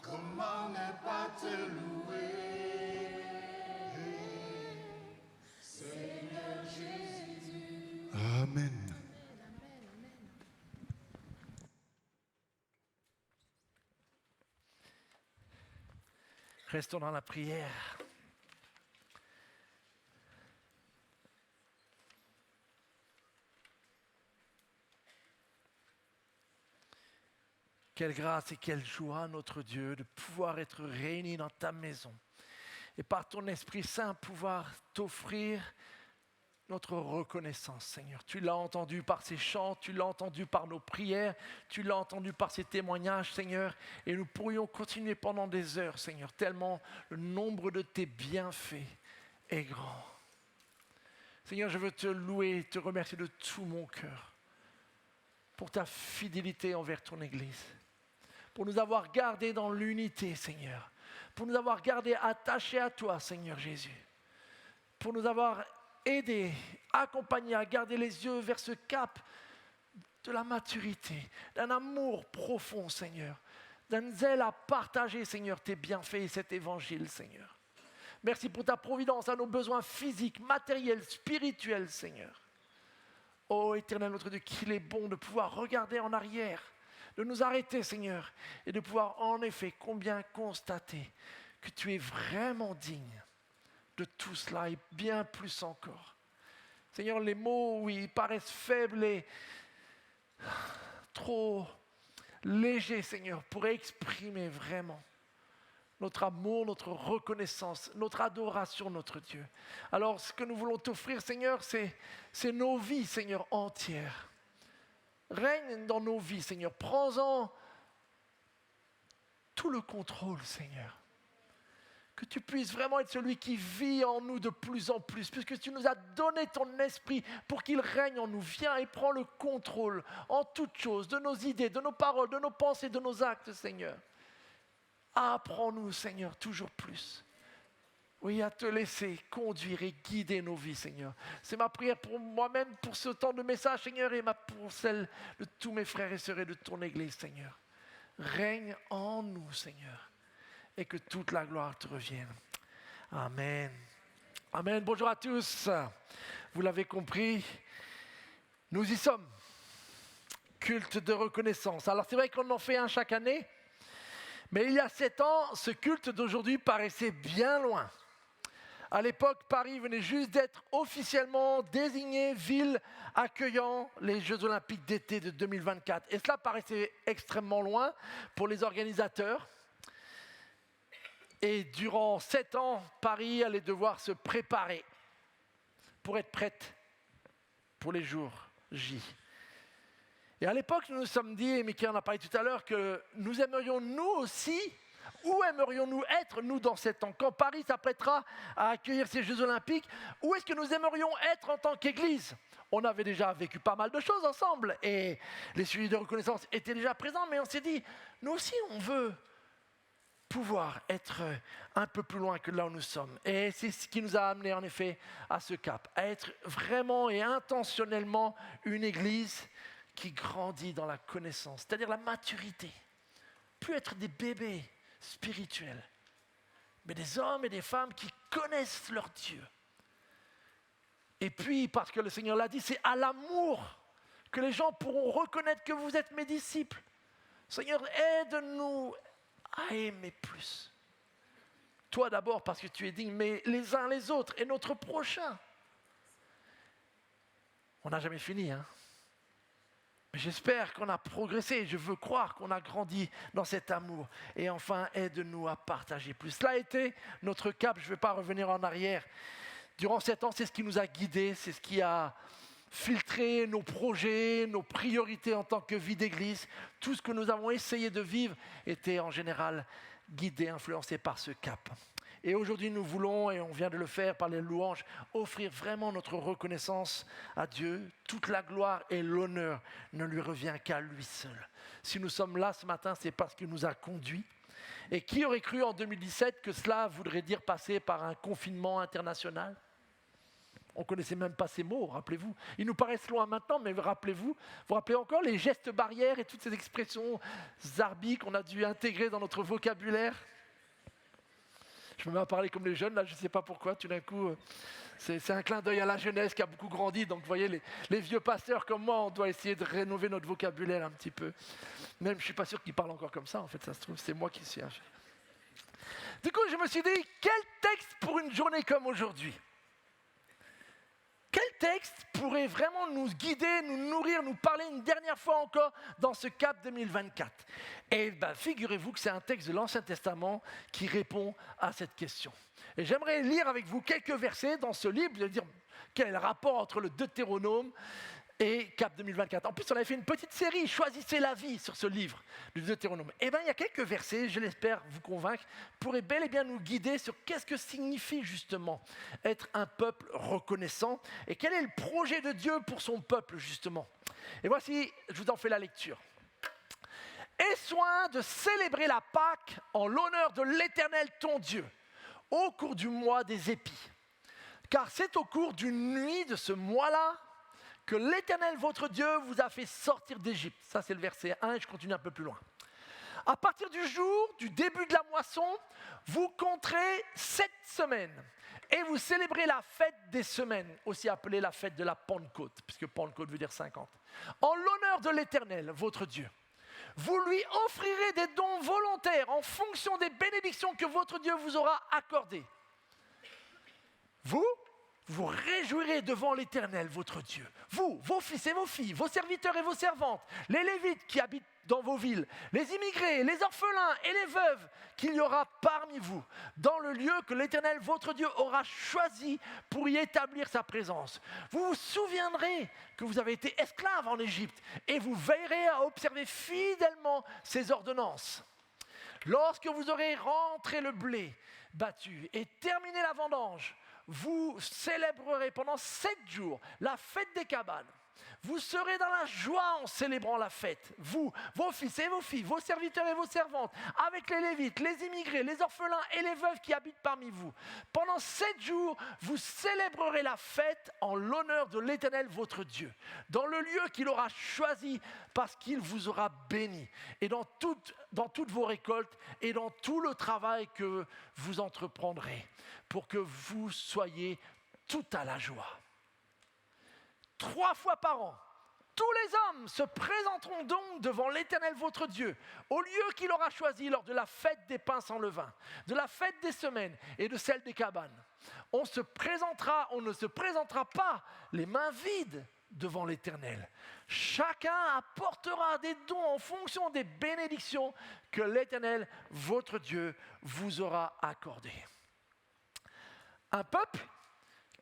Comment ne pas te louer? Seigneur Jésus. Amen. Restons dans la prière. Quelle grâce et quelle joie, notre Dieu, de pouvoir être réunis dans ta maison et par ton Esprit Saint pouvoir t'offrir notre reconnaissance, Seigneur. Tu l'as entendu par ces chants, tu l'as entendu par nos prières, tu l'as entendu par ces témoignages, Seigneur, et nous pourrions continuer pendant des heures, Seigneur, tellement le nombre de tes bienfaits est grand. Seigneur, je veux te louer et te remercier de tout mon cœur pour ta fidélité envers ton Église, pour nous avoir gardés dans l'unité, Seigneur, pour nous avoir gardés attachés à toi, Seigneur Jésus, pour nous avoir aidés, accompagnés à garder les yeux vers ce cap de la maturité, d'un amour profond, Seigneur, d'un zèle à partager, Seigneur, tes bienfaits et cet évangile, Seigneur. Merci pour ta providence à nos besoins physiques, matériels, spirituels, Seigneur. Ô Éternel, notre Dieu, qu'il est bon de pouvoir regarder en arrière, de nous arrêter, Seigneur, et de pouvoir en effet combien constater que tu es vraiment digne de tout cela et bien plus encore. Seigneur, les mots, oui, paraissent faibles et trop légers, Seigneur, pour exprimer vraiment notre amour, notre reconnaissance, notre adoration, notre Dieu. Alors, ce que nous voulons t'offrir, Seigneur, c'est nos vies, Seigneur, entières. Règne dans nos vies, Seigneur. Prends-en tout le contrôle, Seigneur. Que tu puisses vraiment être celui qui vit en nous de plus en plus, puisque tu nous as donné ton esprit pour qu'il règne en nous. Viens et prends le contrôle en toutes choses, de nos idées, de nos paroles, de nos pensées, de nos actes, Seigneur. Apprends-nous, Seigneur, toujours plus. Oui, à te laisser conduire et guider nos vies, Seigneur. C'est ma prière pour moi-même, pour ce temps de message, Seigneur, et pour celle de tous mes frères et sœurs et de ton Église, Seigneur. Règne en nous, Seigneur, et que toute la gloire te revienne. Amen. Amen. Bonjour à tous. Vous l'avez compris, nous y sommes. Culte de reconnaissance. Alors c'est vrai qu'on en fait un chaque année, mais il y a 7 ans, ce culte d'aujourd'hui paraissait bien loin. À l'époque, Paris venait juste d'être officiellement désignée ville accueillant les Jeux Olympiques d'été de 2024. Et cela paraissait extrêmement loin pour les organisateurs. Et durant 7 ans, Paris allait devoir se préparer pour être prête pour les jours J. Et à l'époque, nous nous sommes dit, et Mickey en a parlé tout à l'heure, que nous aimerions nous aussi Où aimerions-nous être, nous, dans 7 ans? Quand Paris s'apprêtera à accueillir ces Jeux Olympiques, où est-ce que nous aimerions être en tant qu'Église? On avait déjà vécu pas mal de choses ensemble et les sujets de reconnaissance étaient déjà présents, mais on s'est dit, nous aussi, on veut pouvoir être un peu plus loin que là où nous sommes. Et c'est ce qui nous a amené en effet à ce cap, à être vraiment et intentionnellement une Église qui grandit dans la connaissance, c'est-à-dire la maturité. Plus être des bébés spirituels, mais des hommes et des femmes qui connaissent leur Dieu. Et puis, parce que le Seigneur l'a dit, c'est à l'amour que les gens pourront reconnaître que vous êtes mes disciples. Seigneur, aide-nous à aimer plus. Toi d'abord parce que tu es digne, mais les uns les autres et notre prochain. On n'a jamais fini, hein? Mais j'espère qu'on a progressé, je veux croire qu'on a grandi dans cet amour. Et enfin, aide-nous à partager plus. Cela a été notre cap, je ne vais pas revenir en arrière. Durant 7 ans, c'est ce qui nous a guidés, c'est ce qui a filtré nos projets, nos priorités en tant que vie d'église. Tout ce que nous avons essayé de vivre était en général guidé, influencé par ce cap. Et aujourd'hui, nous voulons, et on vient de le faire par les louanges, offrir vraiment notre reconnaissance à Dieu. Toute la gloire et l'honneur ne lui revient qu'à lui seul. Si nous sommes là ce matin, c'est parce qu'il nous a conduits. Et qui aurait cru en 2017 que cela voudrait dire passer par un confinement international? On ne connaissait même pas ces mots, rappelez-vous. Ils nous paraissent loin maintenant, mais vous rappelez encore les gestes barrières et toutes ces expressions zarbi qu'on a dû intégrer dans notre vocabulaire? Je me mets à parler comme les jeunes, là, je ne sais pas pourquoi, tout d'un coup, c'est un clin d'œil à la jeunesse qui a beaucoup grandi. Donc, vous voyez, les vieux pasteurs comme moi, on doit essayer de rénover notre vocabulaire un petit peu. Même, je ne suis pas sûr qu'ils parlent encore comme ça, en fait, ça se trouve, c'est moi qui suis. Du coup, je me suis dit, quel texte pour une journée comme aujourd'hui? Quel texte pourrait vraiment nous guider, nous nourrir, nous parler une dernière fois encore dans ce cap 2024? Et bien, figurez-vous que c'est un texte de l'Ancien Testament qui répond à cette question. Et j'aimerais lire avec vous quelques versets dans ce livre, de dire quel est le rapport entre le Deutéronome et Cap 2024. En plus, on avait fait une petite série, Choisissez la vie, sur ce livre du Deutéronome. Et bien, il y a quelques versets, je l'espère vous convaincre, pourraient bel et bien nous guider sur qu'est-ce que signifie justement être un peuple reconnaissant et quel est le projet de Dieu pour son peuple justement. Et voici, je vous en fais la lecture. Aie soin de célébrer la Pâque en l'honneur de l'Éternel ton Dieu, au cours du mois des épis. Car c'est au cours d'une nuit de ce mois-là que l'Éternel, votre Dieu, vous a fait sortir d'Égypte. Ça, c'est le verset 1, et je continue un peu plus loin. À partir du jour du début de la moisson, vous compterez 7 semaines, et vous célébrez la fête des semaines, aussi appelée la fête de la Pentecôte, puisque Pentecôte veut dire 50. En l'honneur de l'Éternel, votre Dieu. Vous lui offrirez des dons volontaires en fonction des bénédictions que votre Dieu vous aura accordées. Vous réjouirez devant l'Éternel, votre Dieu. Vous, vos fils et vos filles, vos serviteurs et vos servantes, les Lévites qui habitent dans vos villes, les immigrés, les orphelins et les veuves qu'il y aura parmi vous, dans le lieu que l'Éternel, votre Dieu, aura choisi pour y établir sa présence. Vous vous souviendrez que vous avez été esclaves en Égypte et vous veillerez à observer fidèlement ses ordonnances. Lorsque vous aurez rentré le blé battu et terminé la vendange, vous célébrerez pendant 7 jours la fête des cabanes. Vous serez dans la joie en célébrant la fête, vous, vos fils et vos filles, vos serviteurs et vos servantes, avec les Lévites, les immigrés, les orphelins et les veuves qui habitent parmi vous. Pendant 7 jours, vous célébrerez la fête en l'honneur de l'Éternel votre Dieu, dans le lieu qu'il aura choisi parce qu'il vous aura béni, et dans toutes vos récoltes et dans tout le travail que vous entreprendrez, pour que vous soyez tout à la joie. 3 fois par an, tous les hommes se présenteront donc devant l'Éternel votre Dieu, au lieu qu'il aura choisi lors de la fête des pains sans levain, de la fête des semaines et de celle des cabanes. On ne se présentera pas les mains vides devant l'Éternel. Chacun apportera des dons en fonction des bénédictions que l'Éternel votre Dieu vous aura accordées. Un peuple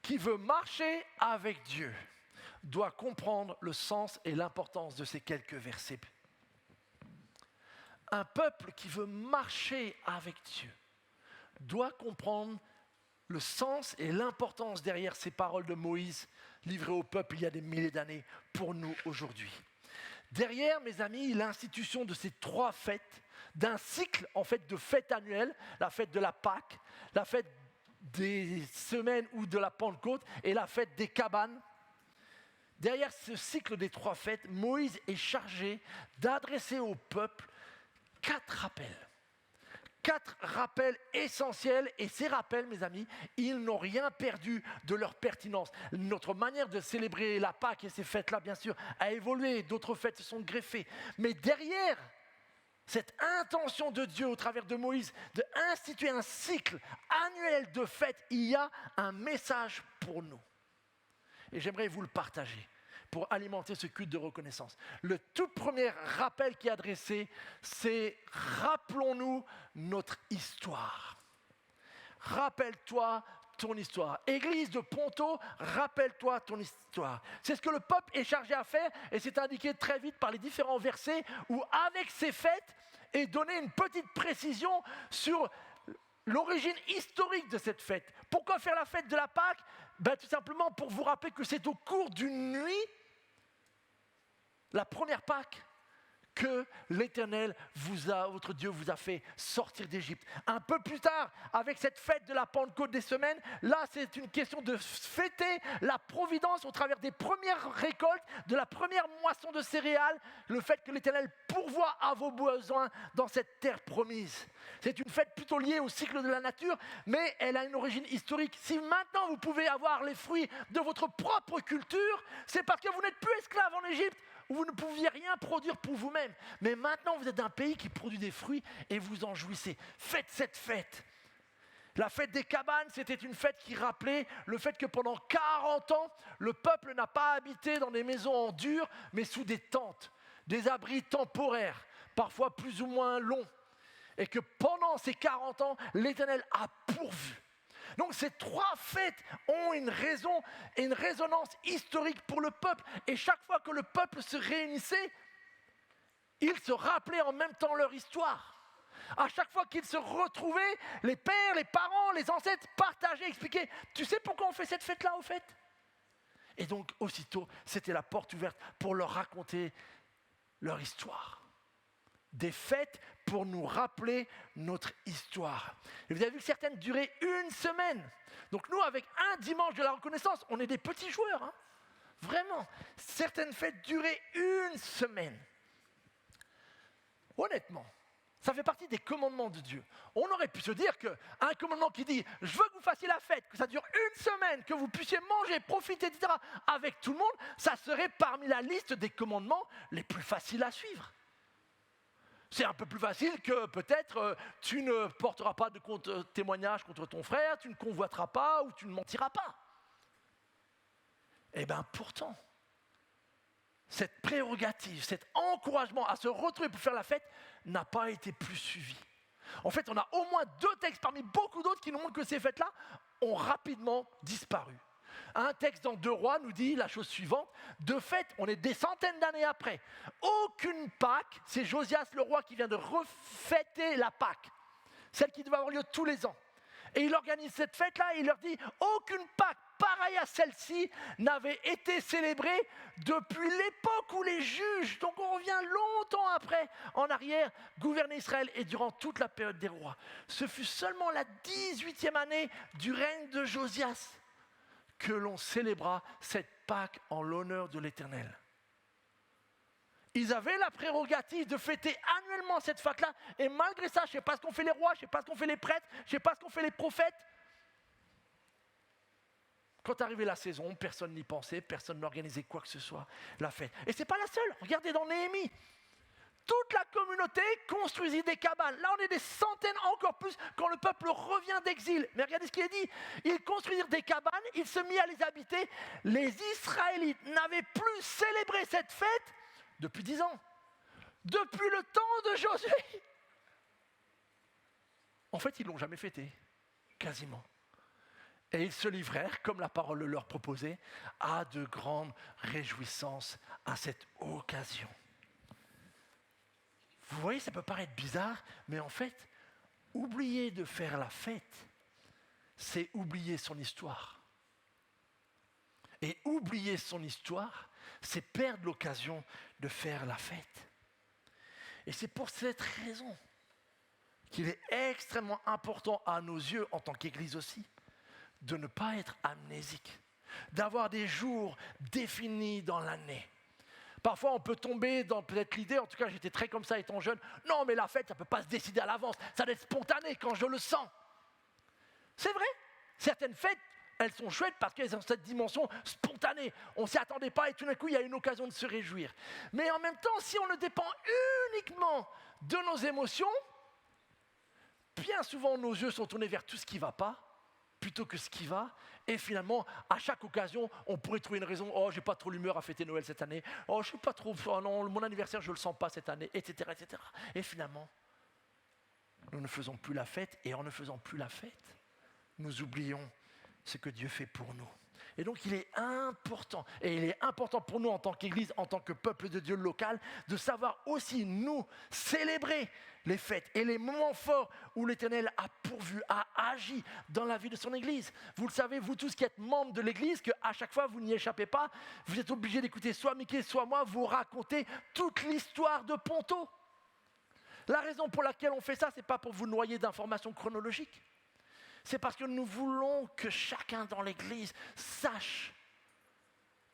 qui veut marcher avec Dieu doit comprendre le sens et l'importance de ces quelques versets. Un peuple qui veut marcher avec Dieu doit comprendre le sens et l'importance derrière ces paroles de Moïse livrées au peuple il y a des milliers d'années pour nous aujourd'hui. Derrière, mes amis, l'institution de ces 3 fêtes, d'un cycle en fait de fêtes annuelles, la fête de la Pâque, la fête des semaines ou de la Pentecôte et la fête des cabanes. Derrière ce cycle des 3 fêtes, Moïse est chargé d'adresser au peuple 4 rappels. 4 rappels essentiels, et ces rappels, mes amis, ils n'ont rien perdu de leur pertinence. Notre manière de célébrer la Pâque et ces fêtes-là, bien sûr, a évolué, d'autres fêtes se sont greffées. Mais derrière cette intention de Dieu au travers de Moïse d'instituer un cycle annuel de fêtes, il y a un message pour nous. Et j'aimerais vous le partager pour alimenter ce culte de reconnaissance. Le tout premier rappel qui est adressé, c'est « Rappelons-nous notre histoire ». Rappelle-toi ton histoire. Église de Ponto, rappelle-toi ton histoire. C'est ce que le peuple est chargé à faire, et c'est indiqué très vite par les différents versets où, avec ces fêtes, est donnée une petite précision sur l'origine historique de cette fête. Pourquoi faire la fête de la Pâque ? Tout simplement pour vous rappeler que c'est au cours d'une nuit, la première Pâque, que l'Éternel votre Dieu vous a fait sortir d'Égypte. Un peu plus tard, avec cette fête de la Pentecôte des semaines, là c'est une question de fêter la providence au travers des premières récoltes, de la première moisson de céréales, le fait que l'Éternel pourvoit à vos besoins dans cette terre promise. C'est une fête plutôt liée au cycle de la nature, mais elle a une origine historique. Si maintenant vous pouvez avoir les fruits de votre propre culture, c'est parce que vous n'êtes plus esclaves en Égypte, où vous ne pouviez rien produire pour vous-même. Mais maintenant, vous êtes un pays qui produit des fruits et vous en jouissez. Faites cette fête. La fête des cabanes, c'était une fête qui rappelait le fait que pendant 40 ans, le peuple n'a pas habité dans des maisons en dur, mais sous des tentes, des abris temporaires, parfois plus ou moins longs. Et que pendant ces 40 ans, l'Éternel a pourvu. Donc ces 3 fêtes ont une raison et une résonance historique pour le peuple. Et chaque fois que le peuple se réunissait, ils se rappelaient en même temps leur histoire. À chaque fois qu'ils se retrouvaient, les pères, les parents, les ancêtres partageaient, expliquaient « Tu sais pourquoi on fait cette fête-là au fait ?» Et donc aussitôt, c'était la porte ouverte pour leur raconter leur histoire. Des fêtes pour nous rappeler notre histoire. Et vous avez vu que certaines duraient 1 semaine. Donc nous, avec un dimanche de la reconnaissance, on est des petits joueurs. Hein. Vraiment. Certaines fêtes duraient 1 semaine. Honnêtement, ça fait partie des commandements de Dieu. On aurait pu se dire qu'un commandement qui dit « Je veux que vous fassiez la fête, que ça dure 1 semaine, que vous puissiez manger, profiter, etc. avec tout le monde », ça serait parmi la liste des commandements les plus faciles à suivre. C'est un peu plus facile que peut-être tu ne porteras pas de témoignage contre ton frère, tu ne convoiteras pas ou tu ne mentiras pas. Eh bien pourtant, cette prérogative, cet encouragement à se retrouver pour faire la fête n'a pas été plus suivi. En fait, on a au moins 2 textes parmi beaucoup d'autres qui nous montrent que ces fêtes-là ont rapidement disparu. Un texte dans 2 Rois nous dit la chose suivante. De fait, on est des centaines d'années après. Aucune Pâque, c'est Josias le roi qui vient de refêter la Pâque, celle qui devait avoir lieu tous les ans. Et il organise cette fête-là et il leur dit aucune Pâque pareille à celle-ci n'avait été célébrée depuis l'époque où les juges, donc on revient longtemps après, en arrière, gouvernaient Israël et durant toute la période des rois. Ce fut seulement la 18e année du règne de Josias que l'on célébra cette Pâque en l'honneur de l'Éternel. Ils avaient la prérogative de fêter annuellement cette fête-là, et malgré ça, je ne sais pas ce qu'ont fait les rois, je ne sais pas ce qu'ont fait les prêtres, je ne sais pas ce qu'ont fait les prophètes. Quand arrivait la saison, personne n'y pensait, personne n'organisait quoi que ce soit, la fête. Et ce n'est pas la seule, regardez dans Néhémie. Toute la communauté construisit des cabanes. Là, on est des centaines, encore plus, quand le peuple revient d'exil. Mais regardez ce qu'il est dit. Ils construisirent des cabanes, ils se mirent à les habiter. Les Israélites n'avaient plus célébré cette fête depuis 10 ans. Depuis le temps de Josué. En fait, ils ne l'ont jamais fêté, quasiment. Et ils se livrèrent, comme la parole le leur proposait, à de grandes réjouissances à cette occasion. Vous voyez, ça peut paraître bizarre, mais en fait, oublier de faire la fête, c'est oublier son histoire. Et oublier son histoire, c'est perdre l'occasion de faire la fête. Et c'est pour cette raison qu'il est extrêmement important à nos yeux, en tant qu'Église aussi, de ne pas être amnésique, d'avoir des jours définis dans l'année. Parfois, on peut tomber dans peut-être l'idée, en tout cas j'étais très comme ça étant jeune, non mais la fête, ça ne peut pas se décider à l'avance, ça doit être spontané quand je le sens. C'est vrai, certaines fêtes, elles sont chouettes parce qu'elles ont cette dimension spontanée. On ne s'y attendait pas et tout d'un coup, il y a une occasion de se réjouir. Mais en même temps, si on ne dépend uniquement de nos émotions, bien souvent nos yeux sont tournés vers tout ce qui ne va pas, plutôt que ce qui va. Et finalement, à chaque occasion, on pourrait trouver une raison. Oh, j'ai pas trop l'humeur à fêter Noël cette année. Oh, je suis pas trop. Oh non, mon anniversaire, je le sens pas cette année, etc., etc. Et finalement, nous ne faisons plus la fête. Et en ne faisant plus la fête, nous oublions ce que Dieu fait pour nous. Et donc, il est important, et il est important pour nous en tant qu'Église, en tant que peuple de Dieu local, de savoir aussi, nous, célébrer les fêtes et les moments forts où l'Éternel a pourvu, a agi dans la vie de son Église. Vous le savez, vous tous qui êtes membres de l'Église, qu'à chaque fois, vous n'y échappez pas, vous êtes obligés d'écouter soit Mickey, soit moi, vous raconter toute l'histoire de Ponto. La raison pour laquelle on fait ça, ce n'est pas pour vous noyer d'informations chronologiques. C'est parce que nous voulons que chacun dans l'Église sache,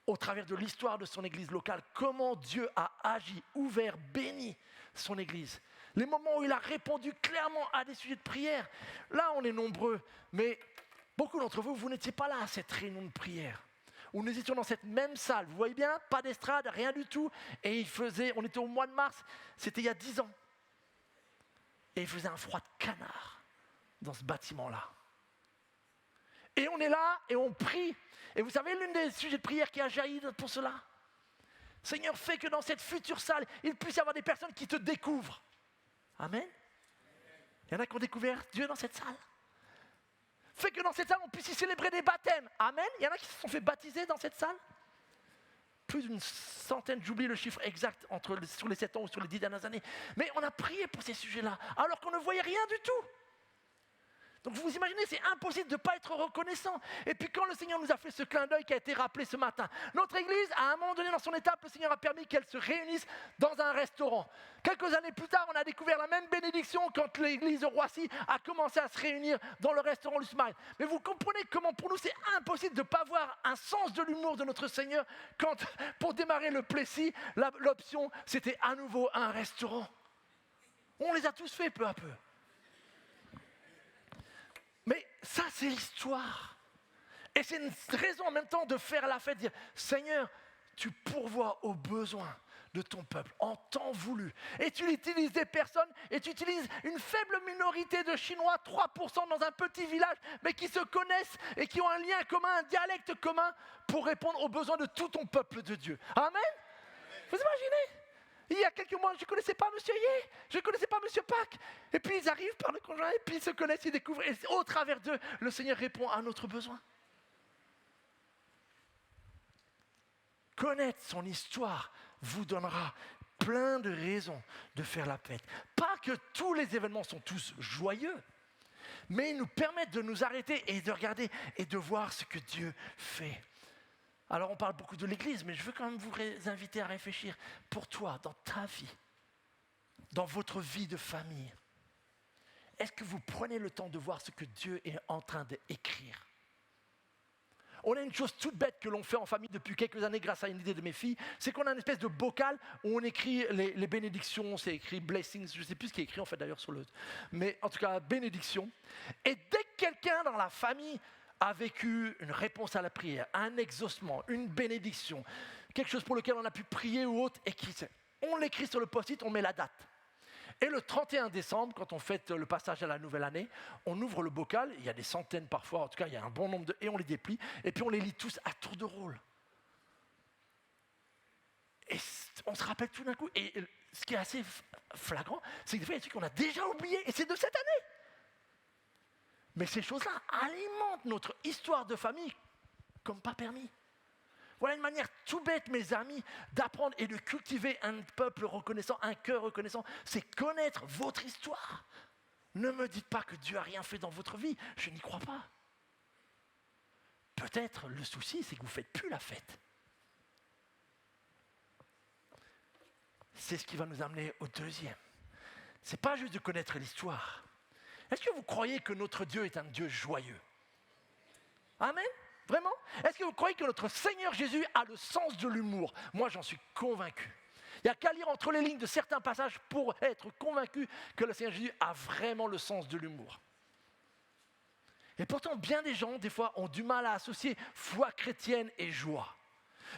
au travers de l'histoire de son Église locale, comment Dieu a agi, ouvert, béni son Église. Les moments où il a répondu clairement à des sujets de prière. Là, on est nombreux, mais beaucoup d'entre vous, vous n'étiez pas là à cette réunion de prière. Où nous étions dans cette même salle, vous voyez bien, pas d'estrade, rien du tout. Et on était au mois de mars, c'était il y a 10 ans. Et il faisait un froid de canard dans ce bâtiment-là. Et on est là et on prie. Et vous savez, l'une des sujets de prière qui a jailli pour cela, Seigneur, fais que dans cette future salle, il puisse y avoir des personnes qui te découvrent. Amen. Il y en a qui ont découvert Dieu dans cette salle. Fais que dans cette salle, on puisse y célébrer des baptêmes. Amen. Il y en a qui se sont fait baptiser dans cette salle. Plus d'une centaine, j'oublie le chiffre exact, sur les 7 ans ou sur les 10 dernières années. Mais on a prié pour ces sujets-là, alors qu'on ne voyait rien du tout. Donc vous imaginez, c'est impossible de ne pas être reconnaissant. Et puis quand le Seigneur nous a fait ce clin d'œil qui a été rappelé ce matin, notre Église, à un moment donné dans son étape, le Seigneur a permis qu'elle se réunisse dans un restaurant. Quelques années plus tard, on a découvert la même bénédiction quand l'Église de Roissy a commencé à se réunir dans le restaurant Le Smile. Mais vous comprenez comment pour nous c'est impossible de ne pas avoir un sens de l'humour de notre Seigneur quand, pour démarrer le Plessis, l'option c'était à nouveau un restaurant. On les a tous fait peu à peu. Mais ça, c'est l'histoire. Et c'est une raison en même temps de faire la fête, de dire « Seigneur, tu pourvois aux besoins de ton peuple en temps voulu. » Et tu utilises des personnes, et tu utilises une faible minorité de Chinois, 3% dans un petit village, mais qui se connaissent et qui ont un lien commun, un dialecte commun, pour répondre aux besoins de tout ton peuple de Dieu. Amen. Vous imaginez ? Il y a quelques mois, je ne connaissais pas M. Yé, je ne connaissais pas M. Pac. Et puis ils arrivent par le conjoint, et puis ils se connaissent, ils découvrent. Et au travers d'eux, le Seigneur répond à notre besoin. Connaître son histoire vous donnera plein de raisons de faire la fête. Pas que tous les événements sont tous joyeux, mais ils nous permettent de nous arrêter et de regarder et de voir ce que Dieu fait. Alors on parle beaucoup de l'Église, mais je veux quand même vous inviter à réfléchir pour toi, dans ta vie, dans votre vie de famille. Est-ce que vous prenez le temps de voir ce que Dieu est en train d'écrire ? On a une chose toute bête que l'on fait en famille depuis quelques années grâce à une idée de mes filles, c'est qu'on a une espèce de bocal où on écrit les bénédictions, c'est écrit blessings, je ne sais plus ce qui est écrit en fait d'ailleurs sur le... Mais en tout cas, bénédiction. Et dès que quelqu'un dans la famille a vécu une réponse à la prière, un exaucement, une bénédiction, quelque chose pour lequel on a pu prier ou autre, et on l'écrit sur le post-it, on met la date. Et le 31 décembre, quand on fête le passage à la nouvelle année, on ouvre le bocal, il y a des centaines parfois, en tout cas il y a un bon nombre et on les déplie, et puis on les lit tous à tour de rôle. Et on se rappelle tout d'un coup, et ce qui est assez flagrant, c'est que des fois il y a des trucs qu'on a déjà oubliés, et c'est de cette année. Mais ces choses-là alimentent notre histoire de famille comme pas permis. Vous Voilà une manière tout bête, mes amis, d'apprendre et de cultiver un peuple reconnaissant, un cœur reconnaissant. C'est connaître votre histoire. Ne me dites pas que Dieu n'a rien fait dans votre vie. Je n'y crois pas. Peut-être le souci, c'est que vous ne faites plus la fête. C'est ce qui va nous amener au deuxième. Ce n'est pas juste de connaître l'histoire. Est-ce que vous croyez que notre Dieu est un Dieu joyeux? Amen? Vraiment? Est-ce que vous croyez que notre Seigneur Jésus a le sens de l'humour? Moi, j'en suis convaincu. Il n'y a qu'à lire entre les lignes de certains passages pour être convaincu que le Seigneur Jésus a vraiment le sens de l'humour. Et pourtant, bien des gens, des fois, ont du mal à associer foi chrétienne et joie.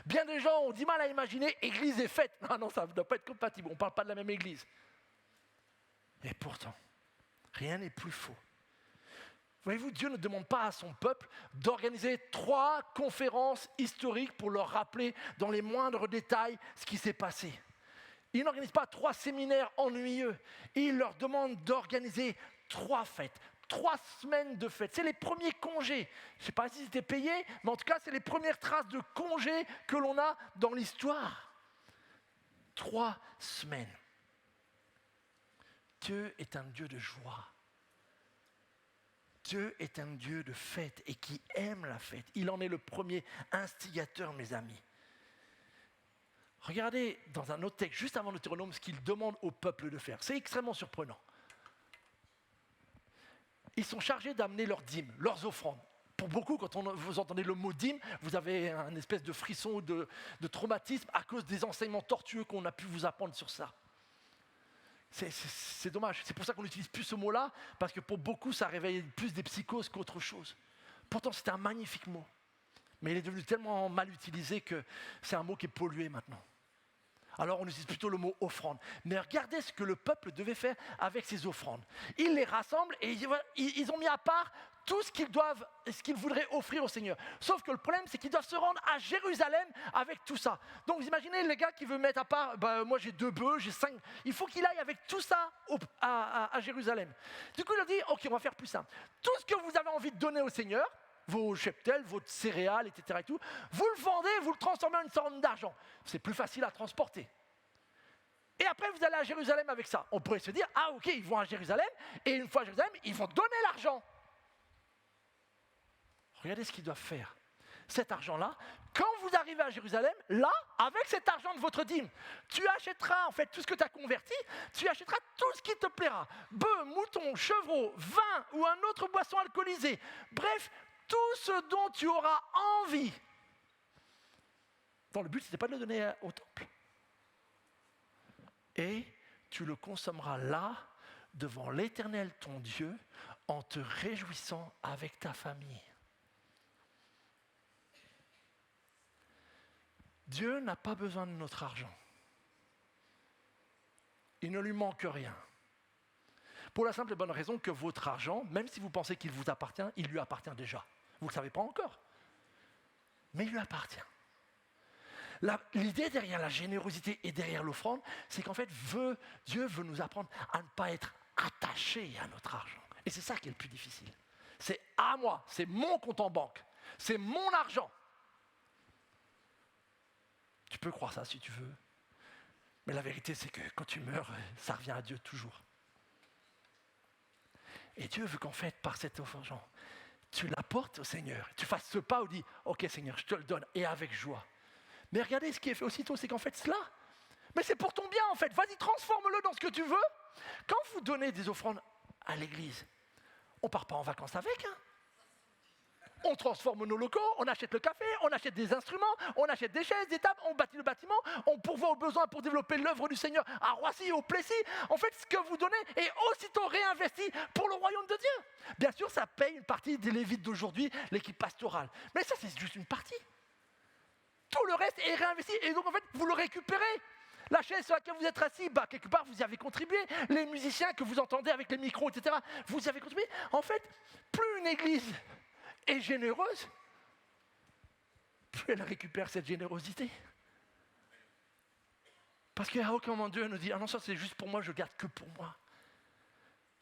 Bien des gens ont du mal à imaginer église et fête. Non, ça ne doit pas être compatible, on ne parle pas de la même église. Et pourtant, rien n'est plus faux. Voyez-vous, Dieu ne demande pas à son peuple d'organiser 3 conférences historiques pour leur rappeler dans les moindres détails ce qui s'est passé. Il n'organise pas 3 séminaires ennuyeux. Il leur demande d'organiser 3 fêtes, 3 semaines de fêtes. C'est les premiers congés. Je ne sais pas si c'était payé, mais en tout cas, c'est les premières traces de congés que l'on a dans l'histoire. 3 semaines. Dieu est un Dieu de joie. Dieu est un Dieu de fête et qui aime la fête. Il en est le premier instigateur, mes amis. Regardez dans un autre texte, juste avant Deutéronome, ce qu'il demande au peuple de faire. C'est extrêmement surprenant. Ils sont chargés d'amener leurs dîmes, leurs offrandes. Pour beaucoup, quand vous entendez le mot dîme, vous avez un espèce de frisson ou de traumatisme à cause des enseignements tortueux qu'on a pu vous apprendre sur ça. C'est dommage. C'est pour ça qu'on n'utilise plus ce mot-là, parce que pour beaucoup, ça réveille plus des psychoses qu'autre chose. Pourtant, c'était un magnifique mot. Mais il est devenu tellement mal utilisé que c'est un mot qui est pollué maintenant. Alors on utilise plutôt le mot offrande. Mais regardez ce que le peuple devait faire avec ces offrandes. Ils les rassemblent et ils ont mis à part tout ce qu'ils voudraient offrir au Seigneur. Sauf que le problème, c'est qu'ils doivent se rendre à Jérusalem avec tout ça. Donc vous imaginez le gars qui veut mettre à part, moi j'ai 2 bœufs, j'ai 5. Il faut qu'il aille avec tout ça à Jérusalem. Du coup, il leur dit, ok, on va faire plus simple. Tout ce que vous avez envie de donner au Seigneur, vos cheptels, vos céréales, etc. et tout, vous le vendez, vous le transformez en une sorte d'argent. C'est plus facile à transporter. Et après, vous allez à Jérusalem avec ça. On pourrait se dire, ah ok, ils vont à Jérusalem, et une fois à Jérusalem, ils vont donner l'argent. Regardez ce qu'ils doivent faire. Cet argent-là, quand vous arrivez à Jérusalem, là, avec cet argent de votre dîme, tu achèteras en fait tout ce que tu as converti, tu achèteras tout ce qui te plaira. Bœufs, moutons, chevreaux, vin ou un autre boisson alcoolisée. Bref, tout ce dont tu auras envie. Donc le but, ce n'était pas de le donner au temple. Et tu le consommeras là, devant l'Éternel ton Dieu, en te réjouissant avec ta famille. Dieu n'a pas besoin de notre argent. Il ne lui manque rien. Pour la simple et bonne raison que votre argent, même si vous pensez qu'il vous appartient, il lui appartient déjà. Vous ne le savez pas encore. Mais il lui appartient. L'idée derrière la générosité et derrière l'offrande, c'est qu'en fait, Dieu veut nous apprendre à ne pas être attachés à notre argent. Et c'est ça qui est le plus difficile. C'est à moi, c'est mon compte en banque, c'est mon argent. Tu peux croire ça si tu veux. Mais la vérité, c'est que quand tu meurs, ça revient à Dieu toujours. Et Dieu veut qu'en fait, par cet argent, tu l'apportes au Seigneur. Tu fasses ce pas où tu dis, ok Seigneur, je te le donne, et avec joie. Mais regardez, ce qui est fait aussitôt, c'est qu'en fait, cela, mais c'est pour ton bien en fait. Vas-y, transforme-le dans ce que tu veux. Quand vous donnez des offrandes à l'église, on ne part pas en vacances avec, hein. On transforme nos locaux, on achète le café, on achète des instruments, on achète des chaises, des tables, on bâtit le bâtiment, on pourvoit aux besoins pour développer l'œuvre du Seigneur à Roissy, au Plessis. En fait, ce que vous donnez est aussitôt réinvesti pour le royaume de Dieu. Bien sûr, ça paye une partie des lévites d'aujourd'hui, l'équipe pastorale. Mais ça, c'est juste une partie. Tout le reste est réinvesti et donc en fait, vous le récupérez. La chaise sur laquelle vous êtes assis, quelque part, vous y avez contribué. Les musiciens que vous entendez avec les micros, etc., vous y avez contribué. En fait, plus une église est généreuse, plus elle récupère cette générosité. Parce qu'à aucun moment Dieu nous dit « Ah non, ça c'est juste pour moi, je garde que pour moi ».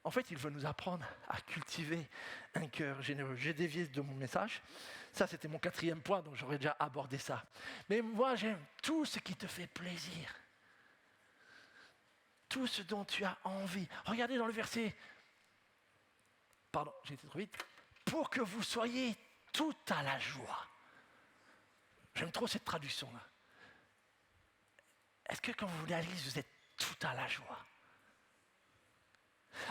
En fait, il veut nous apprendre à cultiver un cœur généreux. J'ai dévié de mon message. Ça, c'était mon 4e point, donc j'aurais déjà abordé ça. Mais moi, j'aime tout ce qui te fait plaisir. Tout ce dont tu as envie. Regardez dans le verset. Pardon, j'ai été trop vite. Pour que vous soyez tout à la joie. J'aime trop cette traduction-là. Est-ce que quand vous venez à l'église, vous êtes tout à la joie?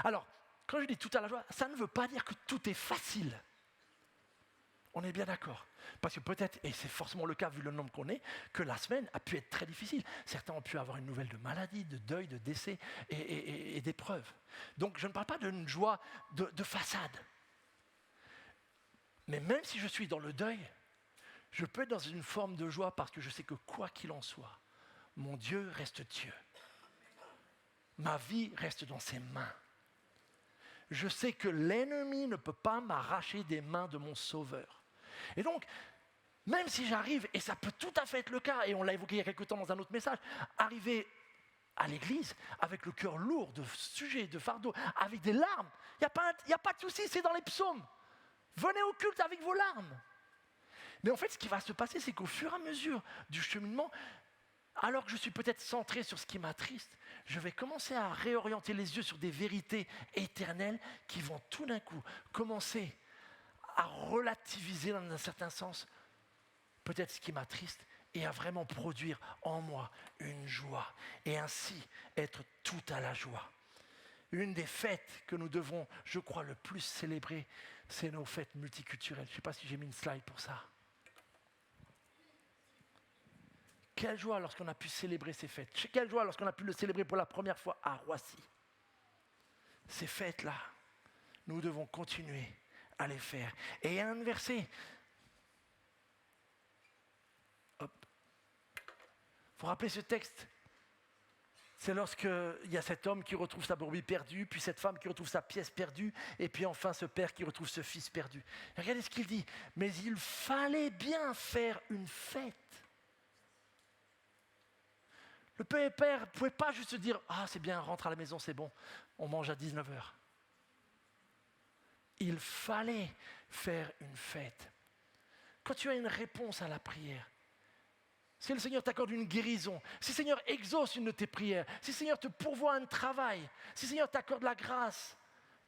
Alors, quand je dis tout à la joie, ça ne veut pas dire que tout est facile. On est bien d'accord. Parce que peut-être, et c'est forcément le cas vu le nombre qu'on est, que la semaine a pu être très difficile. Certains ont pu avoir une nouvelle de maladie, de deuil, de décès et d'épreuves. Donc je ne parle pas d'une joie de façade. Mais même si je suis dans le deuil, je peux être dans une forme de joie parce que je sais que quoi qu'il en soit, mon Dieu reste Dieu. Ma vie reste dans ses mains. Je sais que l'ennemi ne peut pas m'arracher des mains de mon Sauveur. Et donc, même si j'arrive, et ça peut tout à fait être le cas, et on l'a évoqué il y a quelque temps dans un autre message, arriver à l'église avec le cœur lourd de sujets, de fardeaux, avec des larmes, il n'y a pas de souci, c'est dans les psaumes. Venez au culte avec vos larmes. Mais en fait, ce qui va se passer, c'est qu'au fur et à mesure du cheminement, alors que je suis peut-être centré sur ce qui m'attriste, je vais commencer à réorienter les yeux sur des vérités éternelles qui vont tout d'un coup commencer à relativiser dans un certain sens peut-être ce qui m'attriste et à vraiment produire en moi une joie et ainsi être tout à la joie. Une des fêtes que nous devons, je crois, le plus célébrer, c'est nos fêtes multiculturelles. Je ne sais pas si j'ai mis une slide pour ça. Quelle joie lorsqu'on a pu célébrer ces fêtes. Quelle joie lorsqu'on a pu le célébrer pour la première fois à Roissy. Ces fêtes-là, nous devons continuer à les faire. Et il y a un verset. Hop. Vous rappelez ce texte? C'est lorsqu'il y a cet homme qui retrouve sa brebis perdue, puis cette femme qui retrouve sa pièce perdue, et puis enfin ce père qui retrouve ce fils perdu. Et regardez ce qu'il dit. Mais il fallait bien faire une fête. Le père ne pouvait pas juste se dire « Ah, c'est bien, rentre à la maison, c'est bon, on mange à 19h. » Il fallait faire une fête. Quand tu as une réponse à la prière, si le Seigneur t'accorde une guérison, si le Seigneur exauce une de tes prières, si le Seigneur te pourvoit un travail, si le Seigneur t'accorde la grâce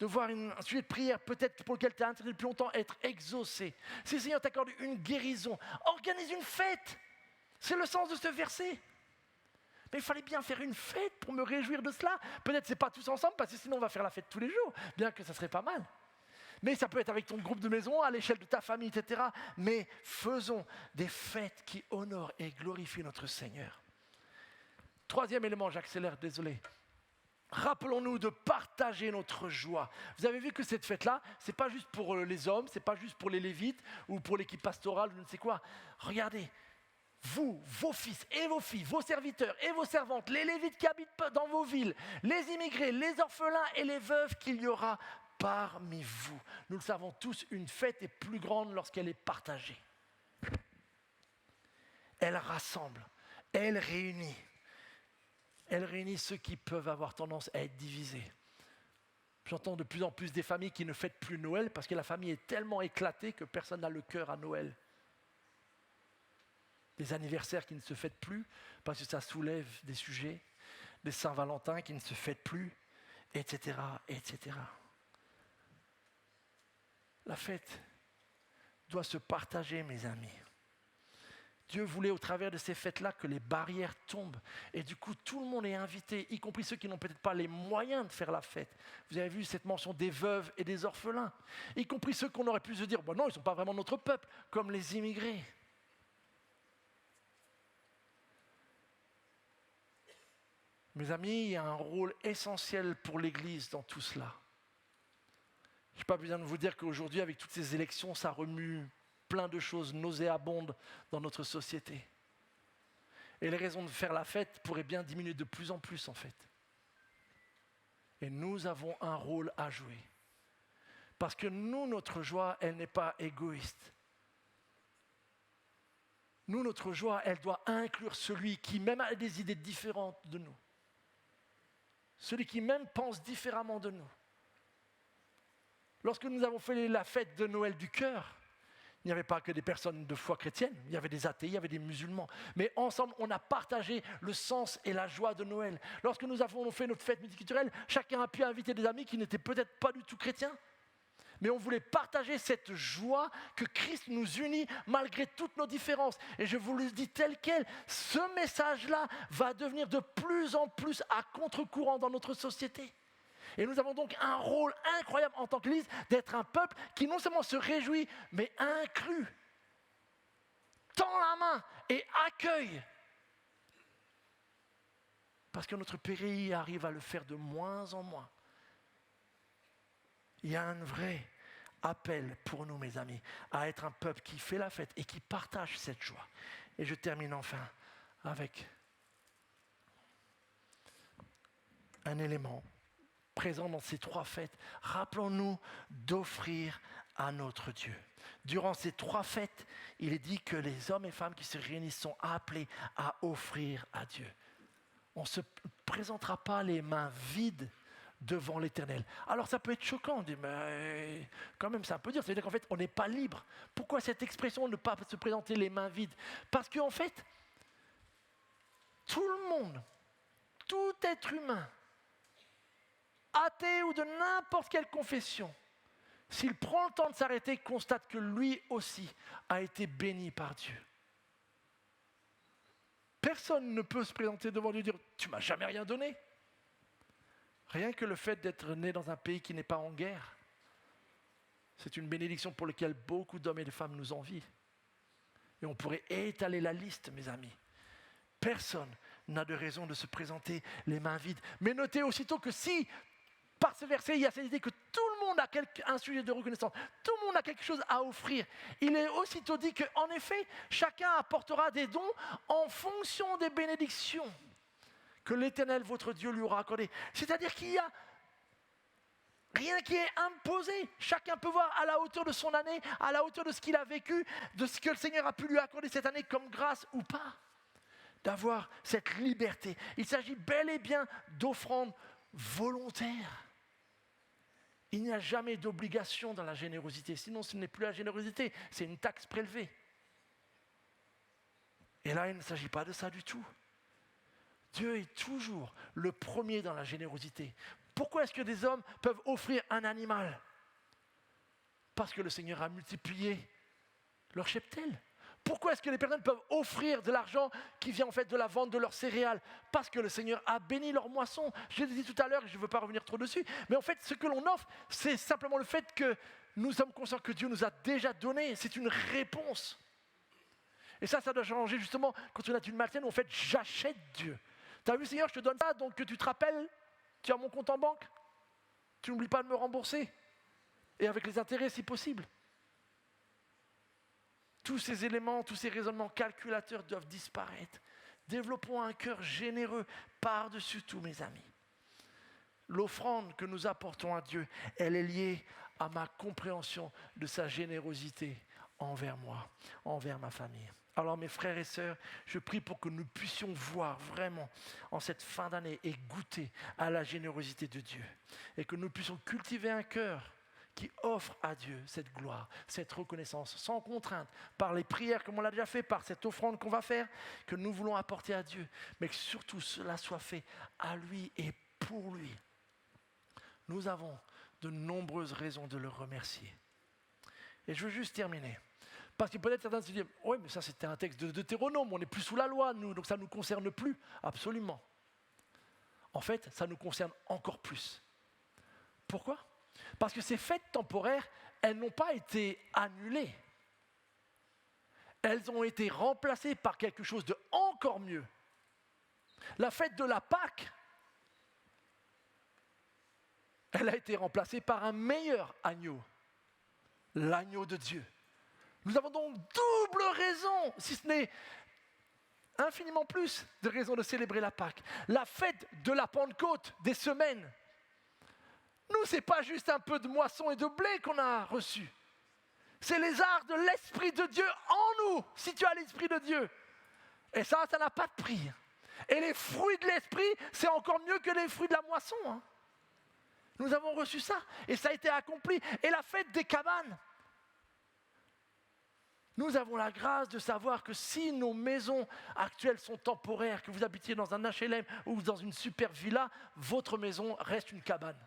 de voir un sujet de prière peut-être pour lequel tu as intérêt depuis longtemps être exaucé, si le Seigneur t'accorde une guérison, organise une fête. C'est le sens de ce verset. Mais il fallait bien faire une fête pour me réjouir de cela. Peut-être c'est pas tous ensemble, parce que sinon on va faire la fête tous les jours, bien que ça serait pas mal. Mais ça peut être avec ton groupe de maison, à l'échelle de ta famille, etc. Mais faisons des fêtes qui honorent et glorifient notre Seigneur. 3e élément, j'accélère, désolé. Rappelons-nous de partager notre joie. Vous avez vu que cette fête-là, ce n'est pas juste pour les hommes, ce n'est pas juste pour les Lévites ou pour l'équipe pastorale, je ne sais quoi. Regardez. Vous, vos fils et vos filles, vos serviteurs et vos servantes, les Lévites qui habitent dans vos villes, les immigrés, les orphelins et les veuves qu'il y aura parmi vous. Nous le savons tous, une fête est plus grande lorsqu'elle est partagée. Elle rassemble, elle réunit. Elle réunit ceux qui peuvent avoir tendance à être divisés. J'entends de plus en plus des familles qui ne fêtent plus Noël parce que la famille est tellement éclatée que personne n'a le cœur à Noël. Des anniversaires qui ne se fêtent plus parce que ça soulève des sujets, des Saint-Valentin qui ne se fêtent plus, etc., etc. La fête doit se partager, mes amis. Dieu voulait au travers de ces fêtes-là que les barrières tombent. Et du coup, tout le monde est invité, y compris ceux qui n'ont peut-être pas les moyens de faire la fête. Vous avez vu cette mention des veuves et des orphelins. Y compris ceux qu'on aurait pu se dire, bon, non, ils ne sont pas vraiment notre peuple, comme les immigrés. Mes amis, il y a un rôle essentiel pour l'Église dans tout cela. Je n'ai pas besoin de vous dire qu'aujourd'hui, avec toutes ces élections, ça remue plein de choses nauséabondes dans notre société. Et les raisons de faire la fête pourraient bien diminuer de plus en plus, en fait. Et nous avons un rôle à jouer. Parce que nous, notre joie, elle n'est pas égoïste. Nous, notre joie, elle doit inclure celui qui même a des idées différentes de nous. Celui qui même pense différemment de nous. Lorsque nous avons fait la fête de Noël du cœur, il n'y avait pas que des personnes de foi chrétienne, il y avait des athées, il y avait des musulmans. Mais ensemble, on a partagé le sens et la joie de Noël. Lorsque nous avons fait notre fête multiculturelle, chacun a pu inviter des amis qui n'étaient peut-être pas du tout chrétiens. Mais on voulait partager cette joie que Christ nous unit malgré toutes nos différences. Et je vous le dis tel quel, ce message-là va devenir de plus en plus à contre-courant dans notre société. Et nous avons donc un rôle incroyable en tant qu'Église d'être un peuple qui non seulement se réjouit, mais inclut, tend la main et accueille. Parce que notre pays arrive à le faire de moins en moins. Il y a un vrai appel pour nous, mes amis, à être un peuple qui fait la fête et qui partage cette joie. Et je termine enfin avec un élément présent dans ces 3 fêtes. Rappelons-nous d'offrir à notre Dieu. Durant ces 3 fêtes, il est dit que les hommes et femmes qui se réunissent sont appelés à offrir à Dieu. On ne se présentera pas les mains vides devant l'Éternel. Alors ça peut être choquant, on dit, mais quand même c'est un peu dur, c'est-à-dire qu'en fait on n'est pas libre. Pourquoi cette expression de ne pas se présenter les mains vides? Parce qu'en fait, tout le monde, tout être humain, athée ou de n'importe quelle confession, s'il prend le temps de s'arrêter, constate que lui aussi a été béni par Dieu. Personne ne peut se présenter devant Dieu et dire « tu m'as jamais rien donné ». Rien que le fait d'être né dans un pays qui n'est pas en guerre, c'est une bénédiction pour laquelle beaucoup d'hommes et de femmes nous envient. Et on pourrait étaler la liste, mes amis. Personne n'a de raison de se présenter les mains vides. Mais notez aussitôt que si, par ce verset, il y a cette idée que tout le monde a un sujet de reconnaissance, tout le monde a quelque chose à offrir, il est aussitôt dit qu'en effet, chacun apportera des dons en fonction des bénédictions que l'Éternel, votre Dieu, lui aura accordé. C'est-à-dire qu'il n'y a rien qui est imposé. Chacun peut voir à la hauteur de son année, à la hauteur de ce qu'il a vécu, de ce que le Seigneur a pu lui accorder cette année comme grâce ou pas, d'avoir cette liberté. Il s'agit bel et bien d'offrandes volontaires. Il n'y a jamais d'obligation dans la générosité. Sinon, ce n'est plus la générosité, c'est une taxe prélevée. Et là, il ne s'agit pas de ça du tout. Dieu est toujours le premier dans la générosité. Pourquoi est-ce que des hommes peuvent offrir un animal? Parce que le Seigneur a multiplié leur cheptel. Pourquoi est-ce que les personnes peuvent offrir de l'argent qui vient en fait de la vente de leurs céréales? Parce que le Seigneur a béni leur moisson. Je l'ai dit tout à l'heure, je ne veux pas revenir trop dessus, mais en fait, ce que l'on offre, c'est simplement le fait que nous sommes conscients que Dieu nous a déjà donné. C'est une réponse. Et ça doit changer justement quand on a une malsaine où en fait, j'achète Dieu. Tu as vu, Seigneur, je te donne ça, donc que tu te rappelles, tu as mon compte en banque. Tu n'oublies pas de me rembourser. Et avec les intérêts, si possible. Tous ces éléments, tous ces raisonnements calculateurs doivent disparaître. Développons un cœur généreux par-dessus tout, mes amis. L'offrande que nous apportons à Dieu, elle est liée à ma compréhension de sa générosité envers moi, envers ma famille. Alors mes frères et sœurs, je prie pour que nous puissions voir vraiment en cette fin d'année et goûter à la générosité de Dieu. Et que nous puissions cultiver un cœur qui offre à Dieu cette gloire, cette reconnaissance, sans contrainte, par les prières comme on l'a déjà fait, par cette offrande qu'on va faire, que nous voulons apporter à Dieu, mais que surtout cela soit fait à lui et pour lui. Nous avons de nombreuses raisons de le remercier. Et je veux juste terminer. Parce que peut-être certains se disent « Oui, mais ça c'était un texte de Deutéronome, on n'est plus sous la loi, nous, donc ça ne nous concerne plus. » Absolument. En fait, ça nous concerne encore plus. Pourquoi ? Parce que ces fêtes temporaires, elles n'ont pas été annulées. Elles ont été remplacées par quelque chose de encore mieux. La fête de la Pâque, elle a été remplacée par un meilleur agneau, l'agneau de Dieu. Nous avons donc double raison, si ce n'est infiniment plus de raisons de célébrer la Pâque. La fête de la Pentecôte, des semaines. Nous, ce n'est pas juste un peu de moisson et de blé qu'on a reçu. C'est les arts de l'Esprit de Dieu en nous, si tu as l'Esprit de Dieu. Et ça n'a pas de prix. Et les fruits de l'Esprit, c'est encore mieux que les fruits de la moisson. Nous avons reçu ça et ça a été accompli. Et la fête des cabanes. Nous avons la grâce de savoir que si nos maisons actuelles sont temporaires, que vous habitiez dans un HLM ou dans une super villa, votre maison reste une cabane.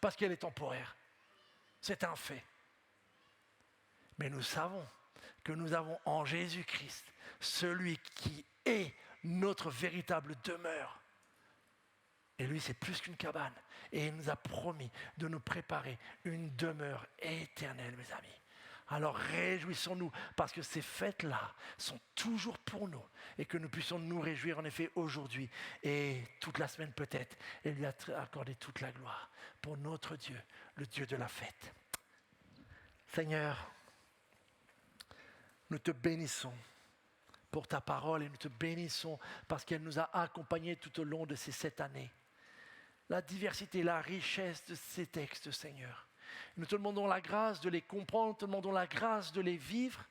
Parce qu'elle est temporaire. C'est un fait. Mais nous savons que nous avons en Jésus-Christ celui qui est notre véritable demeure. Et lui, c'est plus qu'une cabane. Et il nous a promis de nous préparer une demeure éternelle, mes amis. Alors réjouissons-nous, parce que ces fêtes-là sont toujours pour nous. Et que nous puissions nous réjouir, en effet, aujourd'hui et toute la semaine peut-être. Et lui accorder toute la gloire pour notre Dieu, le Dieu de la fête. Seigneur, nous te bénissons pour ta parole et nous te bénissons parce qu'elle nous a accompagnés tout au long de ces 7 années. La diversité, la richesse de ces textes, Seigneur. Nous te demandons la grâce de les comprendre, nous te demandons la grâce de les vivre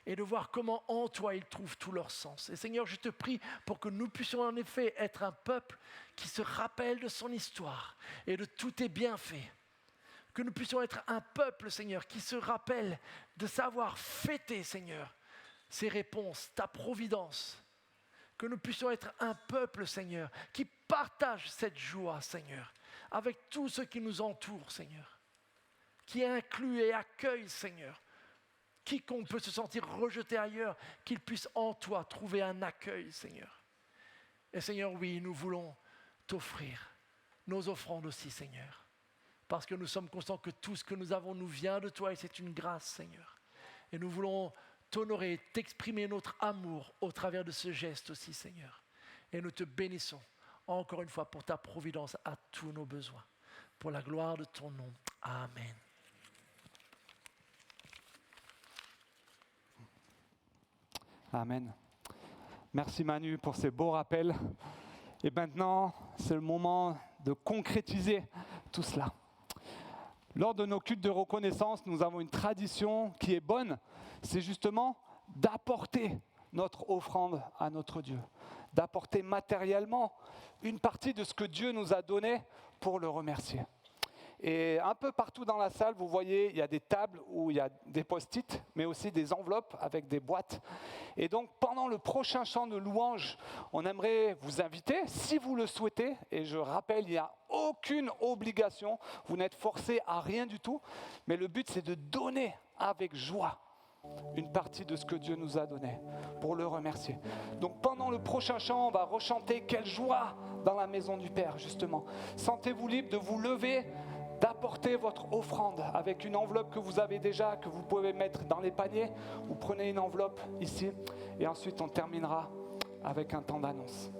et de voir comment en toi ils trouvent tout leur sens. Et Seigneur, je te prie pour que nous puissions en effet être un peuple qui se rappelle de son histoire et de tous tes bienfaits. Que nous puissions être un peuple, Seigneur, qui se rappelle de savoir fêter, Seigneur, ses réponses, ta providence. Que nous puissions être un peuple, Seigneur, qui partage cette joie, Seigneur, avec tous ceux qui nous entourent, Seigneur. Qui inclut et accueille, Seigneur. Quiconque peut se sentir rejeté ailleurs, qu'il puisse en toi trouver un accueil, Seigneur. Et Seigneur, oui, nous voulons t'offrir nos offrandes aussi, Seigneur. Parce que nous sommes conscients que tout ce que nous avons nous vient de toi et c'est une grâce, Seigneur. Et nous voulons t'honorer et t'exprimer notre amour au travers de ce geste aussi, Seigneur. Et nous te bénissons encore une fois pour ta providence à tous nos besoins. Pour la gloire de ton nom. Amen. Amen. Merci Manu pour ces beaux rappels. Et maintenant, c'est le moment de concrétiser tout cela. Lors de nos cultes de reconnaissance, nous avons une tradition qui est bonne. C'est justement d'apporter notre offrande à notre Dieu. D'apporter matériellement une partie de ce que Dieu nous a donné pour le remercier. Et un peu partout dans la salle, vous voyez, il y a des tables où il y a des post-it, mais aussi des enveloppes avec des boîtes. Et donc, pendant le prochain chant de louange, on aimerait vous inviter, si vous le souhaitez, et je rappelle, il n'y a aucune obligation, vous n'êtes forcé à rien du tout, mais le but, c'est de donner avec joie une partie de ce que Dieu nous a donné pour le remercier. Donc pendant le prochain chant, on va rechanter « Quelle joie !» dans la maison du Père, justement. Sentez-vous libre de vous lever, d'apporter votre offrande avec une enveloppe que vous avez déjà, que vous pouvez mettre dans les paniers. Vous prenez une enveloppe ici et ensuite on terminera avec un temps d'annonce.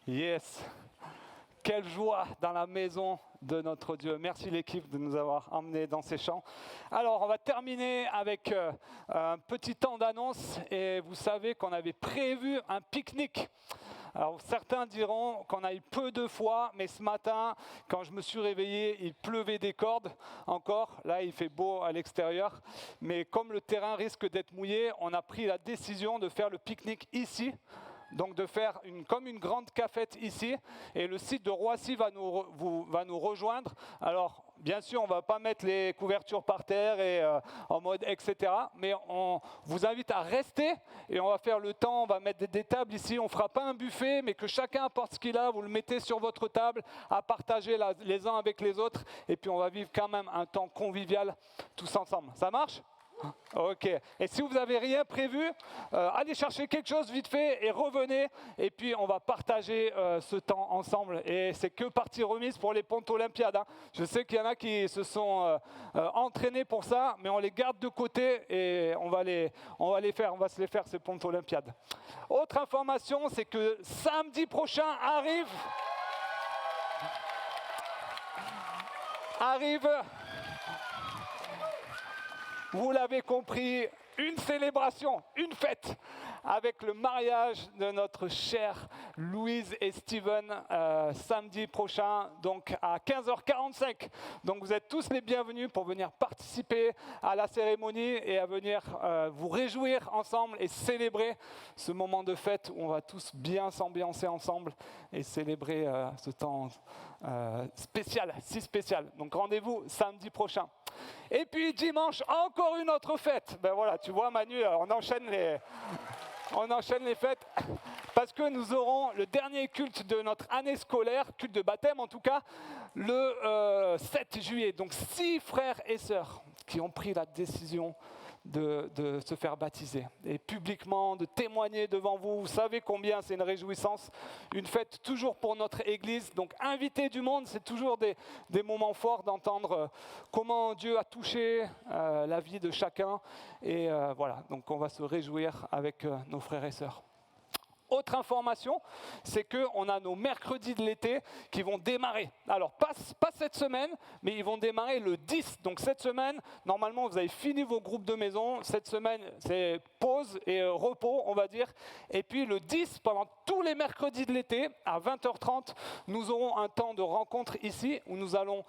Yes. Quelle joie dans la maison de notre Dieu. Merci l'équipe de nous avoir emmenés dans ces chants. Alors, on va terminer avec un petit temps d'annonce. Et vous savez qu'on avait prévu un pique-nique. Alors, certains diront qu'on a eu peu de foi, mais ce matin, quand je me suis réveillé, il pleuvait des cordes encore. Là, il fait beau à l'extérieur. Mais comme le terrain risque d'être mouillé, on a pris la décision de faire le pique-nique ici. Donc de faire comme une grande cafette ici, et le site de Roissy va nous rejoindre. Alors bien sûr, on ne va pas mettre les couvertures par terre et en mode etc. Mais on vous invite à rester et on va faire le temps, on va mettre des tables ici. On ne fera pas un buffet, mais que chacun apporte ce qu'il a, vous le mettez sur votre table, à partager les uns avec les autres. Et puis on va vivre quand même un temps convivial tous ensemble. Ça marche ? Ok. Et si vous n'avez rien prévu, allez chercher quelque chose vite fait et revenez. Et puis on va partager ce temps ensemble. Et c'est que partie remise pour les pontes olympiades. Hein. Je sais qu'il y en a qui se sont entraînés pour ça, mais on les garde de côté et on va se les faire ces pontes olympiades. Autre information, c'est que samedi prochain arrive. Vous l'avez compris, une célébration, une fête avec le mariage de notre chère Louise et Steven samedi prochain, donc à 15h45. Donc vous êtes tous les bienvenus pour venir participer à la cérémonie et à venir vous réjouir ensemble et célébrer ce moment de fête où on va tous bien s'ambiancer ensemble et célébrer ce temps spécial, si spécial. Donc rendez-vous samedi prochain. Et puis dimanche, encore une autre fête. Ben voilà, tu vois Manu, on enchaîne les fêtes parce que nous aurons le dernier culte de notre année scolaire, culte de baptême en tout cas, le 7 juillet. Donc 6 frères et sœurs qui ont pris la décision de se faire baptiser et publiquement de témoigner devant vous. Vous savez combien c'est une réjouissance, une fête toujours pour notre Église. Donc inviter du monde, c'est toujours des moments forts d'entendre comment Dieu a touché la vie de chacun. Et voilà, donc on va se réjouir avec nos frères et sœurs. Autre information, c'est qu'on a nos mercredis de l'été qui vont démarrer. Alors, pas cette semaine, mais ils vont démarrer le 10. Donc, cette semaine, normalement, vous avez fini vos groupes de maison. Cette semaine, c'est pause et repos, on va dire. Et puis, le 10, pendant tous les mercredis de l'été, à 20h30, nous aurons un temps de rencontre ici où nous allons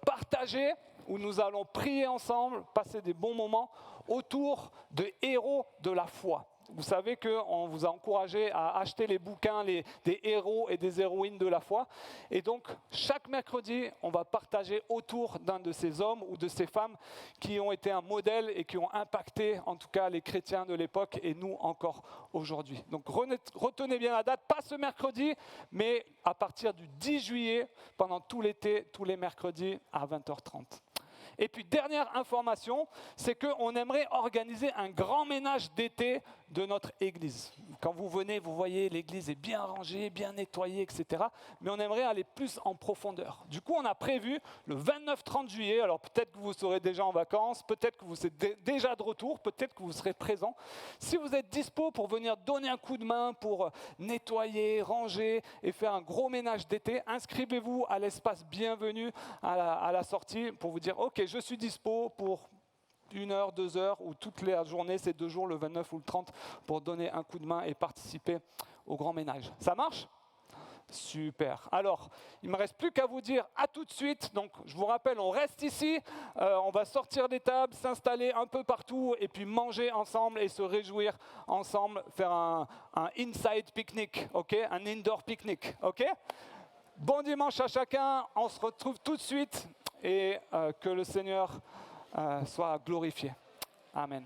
partager, où nous allons prier ensemble, passer des bons moments autour de héros de la foi. Vous savez qu'on vous a encouragé à acheter les bouquins des héros et des héroïnes de la foi. Et donc, chaque mercredi, on va partager autour d'un de ces hommes ou de ces femmes qui ont été un modèle et qui ont impacté, en tout cas, les chrétiens de l'époque et nous encore aujourd'hui. Donc, retenez bien la date, pas ce mercredi, mais à partir du 10 juillet, pendant tout l'été, tous les mercredis à 20h30. Et puis, dernière information, c'est qu'on aimerait organiser un grand ménage d'été de notre église. Quand vous venez, vous voyez, l'église est bien rangée, bien nettoyée, etc. Mais on aimerait aller plus en profondeur. Du coup, on a prévu le 29-30 juillet. Alors, peut-être que vous serez déjà en vacances, peut-être que vous êtes déjà de retour, peut-être que vous serez présents. Si vous êtes dispo pour venir donner un coup de main, pour nettoyer, ranger et faire un gros ménage d'été, inscrivez-vous à l'espace bienvenue à la sortie pour vous dire « Ok, je suis dispo pour 1 heure, 2 heures, ou toute la journée, ces 2 jours, le 29 ou le 30, pour donner un coup de main et participer au grand ménage. » Ça marche ? Super. Alors, il ne me reste plus qu'à vous dire à tout de suite. Donc, je vous rappelle, on reste ici, on va sortir des tables, s'installer un peu partout et puis manger ensemble et se réjouir ensemble, faire un inside picnic, ok ? Un indoor picnic, ok ? Bon dimanche à chacun, on se retrouve tout de suite et que le Seigneur soit glorifié. Amen.